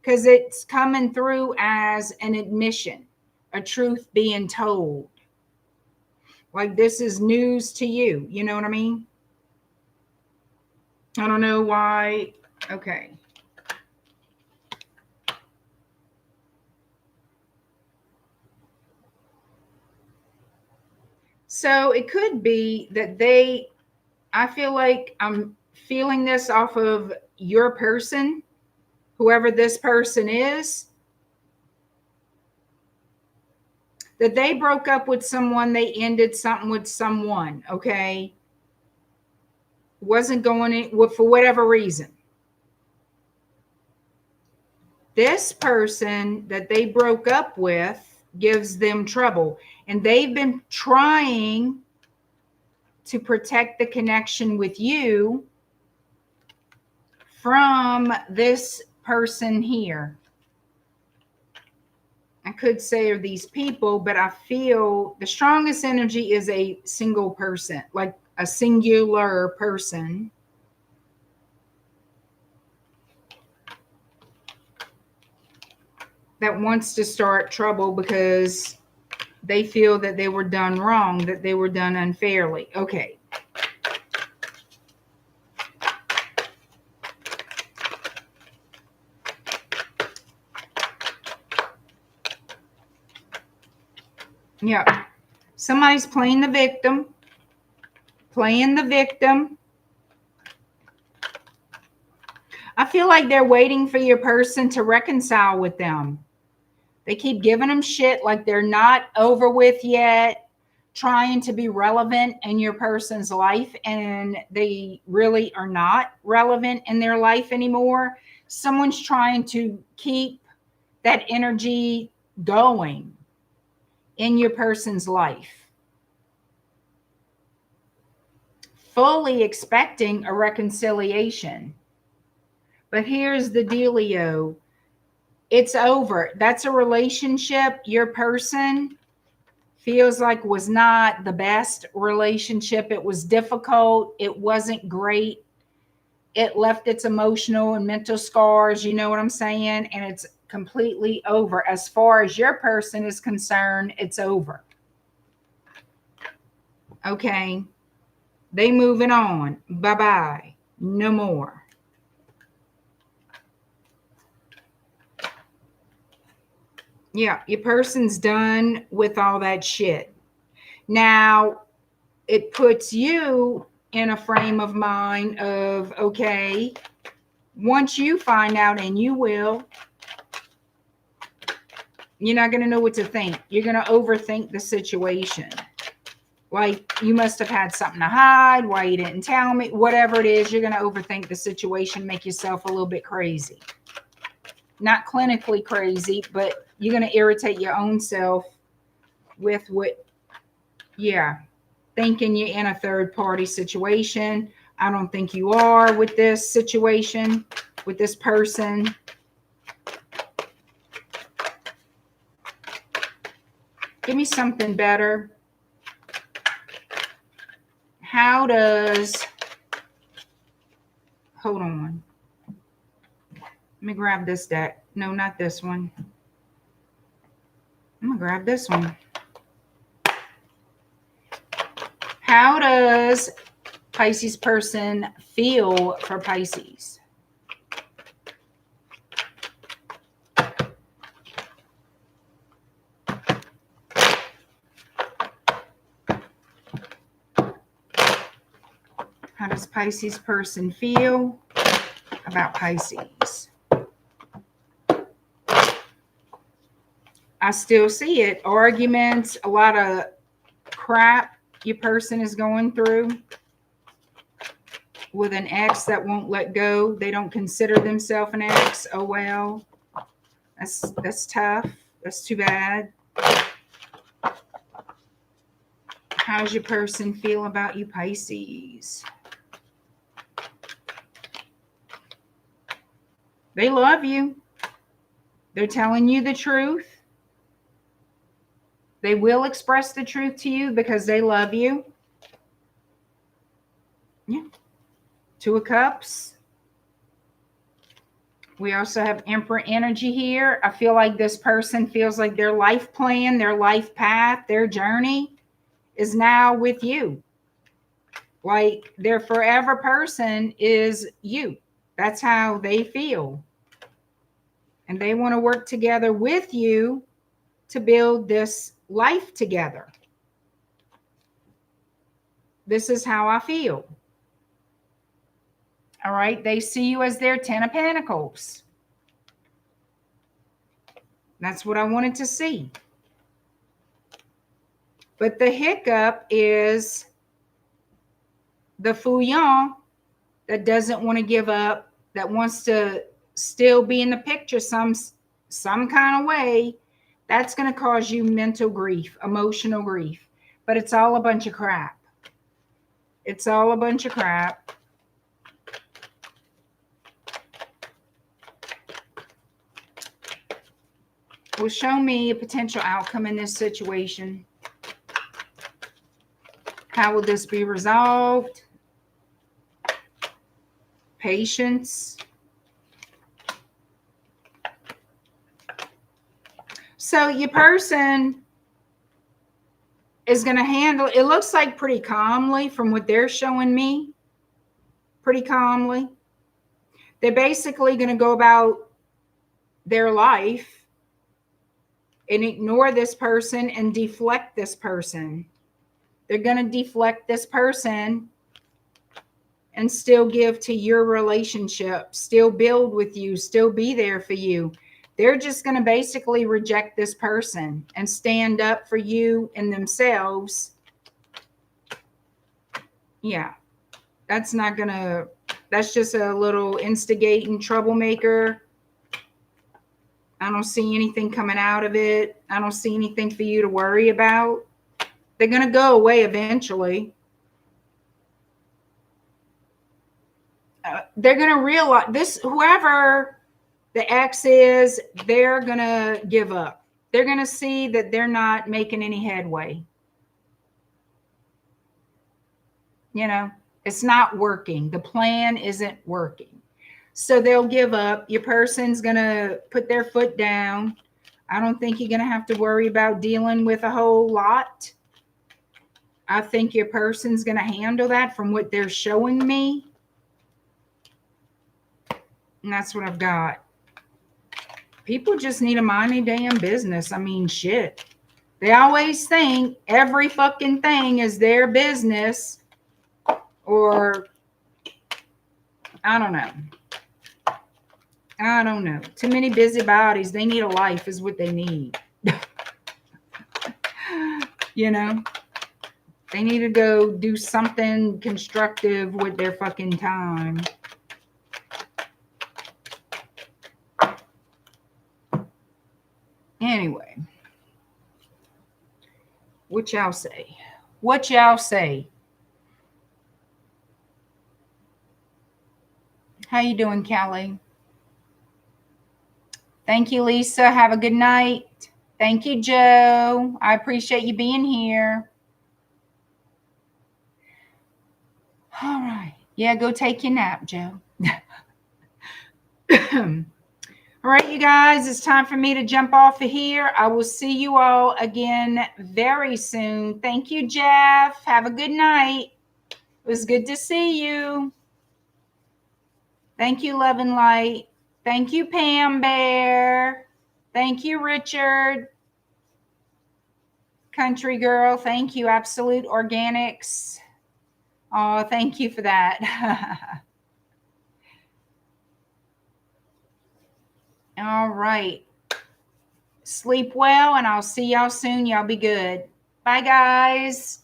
S1: because it's coming through as an admission, a truth being told. Like this is news to you. You know what I mean? I don't know why. Okay. So it could be that I feel like I'm feeling this off of your person, whoever this person is, that they broke up with someone, they ended something with someone, okay? Wasn't going in, for whatever reason. This person that they broke up with gives them trouble, and they've been trying to protect the connection with you from this person here. I could say are these people, but I feel the strongest energy is a single person, like a singular person. That wants to start trouble because they feel that they were done wrong, that they were done unfairly. Okay. Yeah. Somebody's playing the victim. Playing the victim. I feel like they're waiting for your person to reconcile with them. They keep giving them shit like they're not over with yet, trying to be relevant in your person's life, and they really are not relevant in their life anymore. Someone's trying to keep that energy going in your person's life, fully expecting a reconciliation. But here's the dealio. It's over. That's a relationship your person feels like was not the best relationship. It was difficult. It wasn't great. it left its emotional and mental scars, you know what I'm saying? And it's completely over. As far as your person is concerned, it's over. Okay. They moving on. Bye-bye. No more. Yeah, your person's done with all that shit. Now, it puts you in a frame of mind of, okay, once you find out, and you will, you're not going to know what to think. You're going to overthink the situation. Like, you must have had something to hide, why you didn't tell me, whatever it is, you're going to overthink the situation, make yourself a little bit crazy. Not clinically crazy, but you're going to irritate your own self with what, yeah, thinking you're in a third party situation. I don't think you are with this situation, with this person. Give me something better. How does, hold on. Let me grab this deck. No, not this one. I'm going to grab this one. How does Pisces person feel for Pisces? How does Pisces person feel about Pisces? I still see it. Arguments, a lot of crap your person is going through with an ex that won't let go. They don't consider themselves an ex. Oh, well, that's tough. That's too bad. How's your person feel about you, Pisces? They love you. They're telling you the truth. They will express the truth to you because they love you. Yeah. Two of Cups. We also have Emperor energy here. I feel like this person feels like their life plan, their life path, their journey is now with you. Like their forever person is you. That's how they feel. And they want to work together with you to build this life together. This is how I feel. All right. They see you as their 10 of Pentacles. That's what I wanted to see. But the hiccup is the fouillon that doesn't want to give up, that wants to still be in the picture some kind of way. That's going to cause you mental grief, emotional grief. But it's all a bunch of crap. It's all a bunch of crap. Will show me a potential outcome in this situation. How will this be resolved? Patience. So your person is going to handle, it looks like pretty calmly from what they're showing me. Pretty calmly. They're basically going to go about their life and ignore this person and deflect this person. They're going to deflect this person and still give to your relationship, still build with you, still be there for you. They're just going to basically reject this person and stand up for you and themselves. Yeah, that's not going to, that's just a little instigating troublemaker. I don't see anything coming out of it. I don't see anything for you to worry about. They're going to go away eventually. They're going to realize this, whoever the ex is, they're going to give up. They're going to see that they're not making any headway. You know, It's not working. The plan isn't working. So they'll give up. Your person's going to put their foot down. I don't think you're going to have to worry about dealing with a whole lot. I think your person's going to handle that from what they're showing me. And that's what I've got. People just need to mind their damn business. I mean, shit. They always think every fucking thing is their business. Or, I don't know. I don't know. Too many busybodies. They need a life is what they need. You know? They need to go do something constructive with their fucking time. Anyway. What y'all say? What y'all say? How you doing, Kelly? Thank you, Lisa. Have a good night. Thank you, Joe. I appreciate you being here. All right. Yeah, go take your nap, Joe. All right, you guys, it's time for me to jump off of here. I will see you all again very soon. Thank you, Jeff. Have a good night. It was good to see you. Thank you, Love and Light. Thank you, Pam Bear. Thank you, Richard. Country Girl. Thank you, Absolute Organics. Oh, thank you for that. All right. Sleep well, and I'll see y'all soon. Y'all be good. Bye, guys.